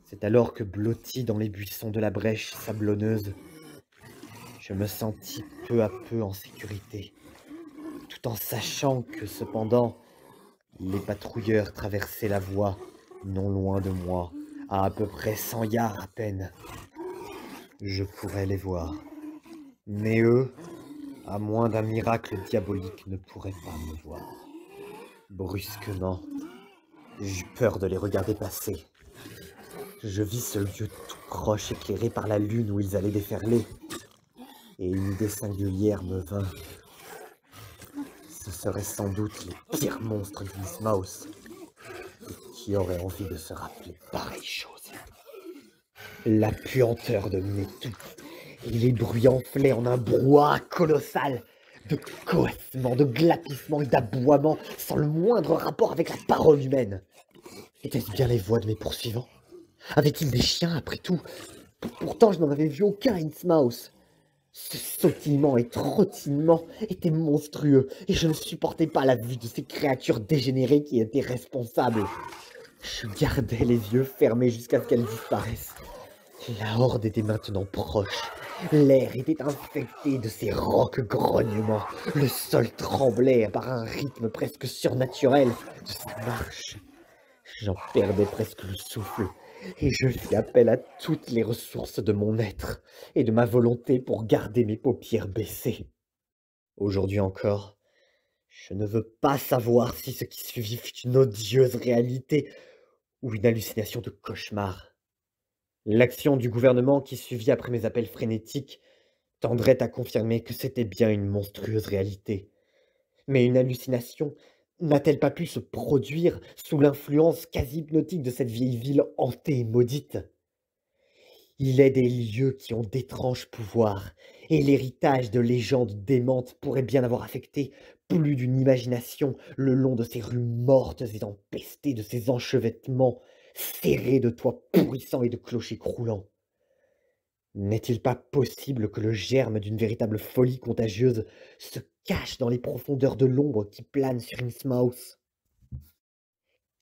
C'est alors que, blotti dans les buissons de la brèche sablonneuse, Je me sentis peu à peu en sécurité, tout en sachant que cependant, les patrouilleurs traversaient la voie, non loin de moi, à peu près 100 yards à peine. Je pourrais les voir, mais eux, à moins d'un miracle diabolique, ne pourraient pas me voir. Brusquement, j'eus peur de les regarder passer. Je vis ce lieu tout proche éclairé par la lune où ils allaient déferler, et une idée singulière me vint. Ce seraient sans doute les pires monstres d'Innsmouth. Qui aurait envie de se rappeler pareille chose? La puanteur dominait tout, et les bruits enflaient en un brouhaha colossal, de coassements, de glapissements et d'aboiements, sans le moindre rapport avec la parole humaine. Étaient-ce bien les voix de mes poursuivants? Avaient-ils des chiens, après tout? Pourtant, je n'en avais vu aucun à Innsmouth. Ce sautillement et trottinement étaient monstrueux, et je ne supportais pas la vue de ces créatures dégénérées qui étaient responsables. Je gardais les yeux fermés jusqu'à ce qu'elles disparaissent. La horde était maintenant proche. L'air était infecté de ces rauques grognements. Le sol tremblait par un rythme presque surnaturel de sa marche. J'en perdais presque le souffle, et je fis appel à toutes les ressources de mon être et de ma volonté pour garder mes paupières baissées. Aujourd'hui encore, je ne veux pas savoir si ce qui suivit fut une odieuse réalité ou une hallucination de cauchemar. L'action du gouvernement qui suivit après mes appels frénétiques tendrait à confirmer que c'était bien une monstrueuse réalité. Mais une hallucination n'a-t-elle pas pu se produire sous l'influence quasi hypnotique de cette vieille ville hantée et maudite? Il est des lieux qui ont d'étranges pouvoirs, et l'héritage de légendes démentes pourrait bien avoir affecté plus d'une imagination le long de ces rues mortes et empestées de ces enchevêtrements serrés de toits pourrissants et de clochers croulants. N'est-il pas possible que le germe d'une véritable folie contagieuse se cache dans les profondeurs de l'ombre qui plane sur Innsmouth?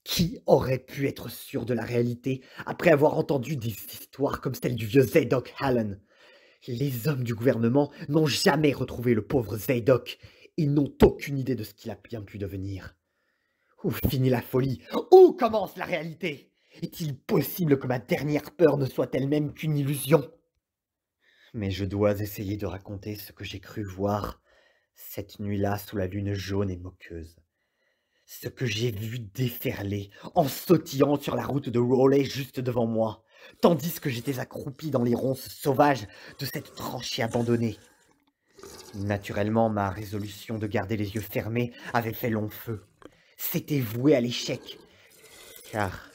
Qui aurait pu être sûr de la réalité après avoir entendu des histoires comme celle du vieux Zadok Allen? Les hommes du gouvernement n'ont jamais retrouvé le pauvre Zadok. Ils n'ont aucune idée de ce qu'il a bien pu devenir. Où finit la folie? Où commence la réalité? Est-il possible que ma dernière peur ne soit elle-même qu'une illusion? Mais je dois essayer de raconter ce que j'ai cru voir cette nuit-là sous la lune jaune et moqueuse. Ce que j'ai vu déferler en sautillant sur la route de Rowley juste devant moi, tandis que j'étais accroupi dans les ronces sauvages de cette tranchée abandonnée. Naturellement, ma résolution de garder les yeux fermés avait fait long feu. C'était voué à l'échec, car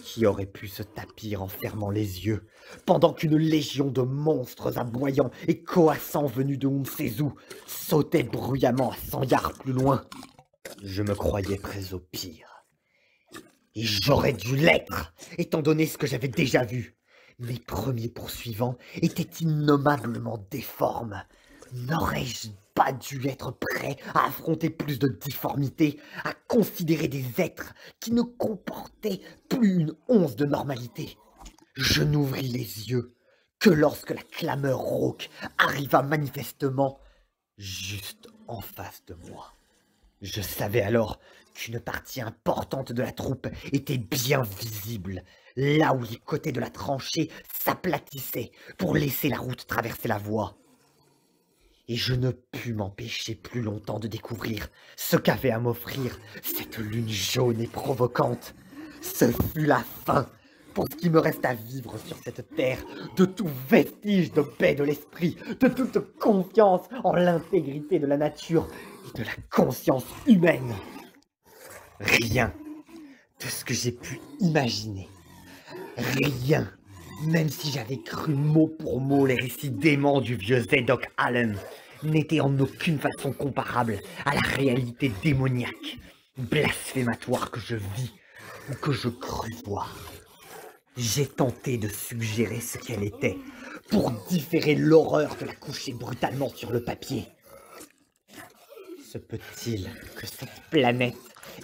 qui aurait pu se tapir en fermant les yeux, pendant qu'une légion de monstres aboyants et coassants venus de Unsezu sautait bruyamment à 100 yards plus loin? Je me croyais prêt au pire. Et j'aurais dû l'être, étant donné ce que j'avais déjà vu. Mes premiers poursuivants étaient innommablement difformes. N'aurais-je pas dû être prêt à affronter plus de difformité, à considérer des êtres qui ne comportaient plus une once de normalité? Je n'ouvris les yeux que lorsque la clameur rauque arriva manifestement juste en face de moi. Je savais alors qu'une partie importante de la troupe était bien visible, là où les côtés de la tranchée s'aplatissaient pour laisser la route traverser la voie. Et je ne pus m'empêcher plus longtemps de découvrir ce qu'avait à m'offrir cette lune jaune et provocante. Ce fut la fin pour ce qui me reste à vivre sur cette terre, de tout vestige de paix de l'esprit, de toute confiance en l'intégrité de la nature et de la conscience humaine. Rien de ce que j'ai pu imaginer, rien, même si j'avais cru mot pour mot les récits déments du vieux Zadok Allen, n'était en aucune façon comparable à la réalité démoniaque, blasphématoire que je vis ou que je crus voir. J'ai tenté de suggérer ce qu'elle était, pour différer l'horreur de la coucher brutalement sur le papier. Se peut-il que cette planète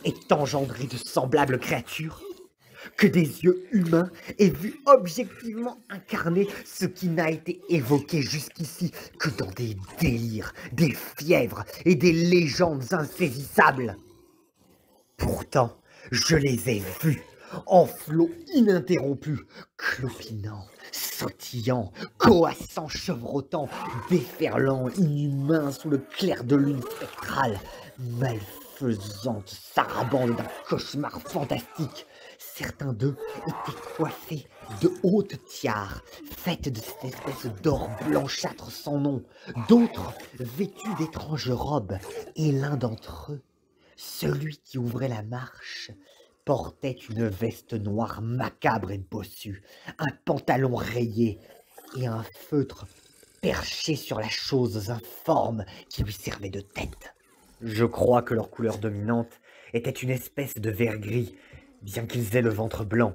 ait engendré de semblables créatures? que des yeux humains aient vu objectivement incarner ce qui n'a été évoqué jusqu'ici que dans des délires, des fièvres et des légendes insaisissables. Pourtant, je les ai vus, en flot ininterrompu, clopinant, sautillant, coassant, chevrotant, déferlant, inhumains sous le clair de lune spectrale, malfaisante sarabande d'un cauchemar fantastique. Certains d'eux étaient coiffés de hautes tiares, faites de cette espèce d'or blanchâtre sans nom, d'autres vêtus d'étranges robes, et l'un d'entre eux, celui qui ouvrait la marche, portait une veste noire macabre et bossue, un pantalon rayé et un feutre perché sur la chose informe qui lui servait de tête. Je crois que leur couleur dominante était une espèce de vert gris, bien qu'ils aient le ventre blanc.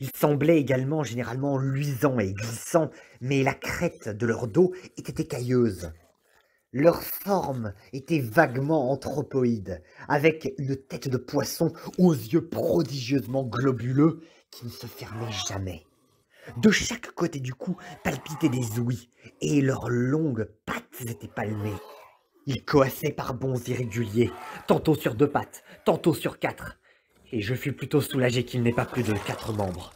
Ils semblaient également généralement luisants et glissants, mais la crête de leur dos était écailleuse. Leur forme était vaguement anthropoïde, avec une tête de poisson aux yeux prodigieusement globuleux qui ne se fermaient jamais. De chaque côté du cou palpitaient des ouïes, et leurs longues pattes étaient palmées. Ils coassaient par bonds irréguliers, tantôt sur 2 pattes, tantôt sur 4, et je fus plutôt soulagé qu'il n'ait pas plus de 4 membres.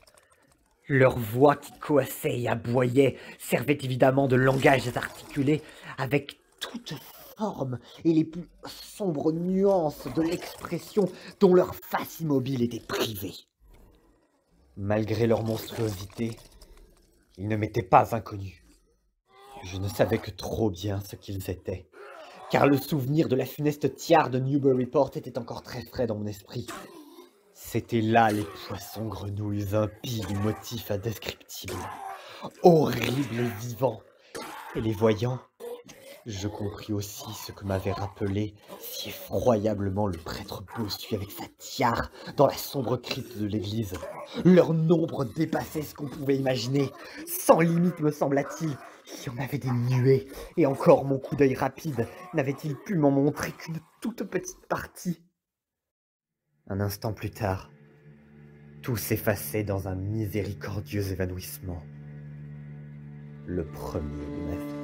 Leur voix qui coassait et aboyait servait évidemment de langage articulé, avec toutes formes et les plus sombres nuances de l'expression dont leur face immobile était privée. Malgré leur monstruosité, ils ne m'étaient pas inconnus. Je ne savais que trop bien ce qu'ils étaient, car le souvenir de la funeste tiare de Newburyport était encore très frais dans mon esprit. C'étaient là les poissons grenouilles impies du motif indescriptible, horribles et vivants, et les voyant, je compris aussi ce que m'avait rappelé si effroyablement le prêtre bossu avec sa tiare dans la sombre crypte de l'église. Leur nombre dépassait ce qu'on pouvait imaginer, sans limite me sembla-t-il. Il y en avait des nuées, et encore mon coup d'œil rapide n'avait-il pu m'en montrer qu'une toute petite partie. Un instant plus tard, tout s'effaçait dans un miséricordieux évanouissement. Le premier de ma vie.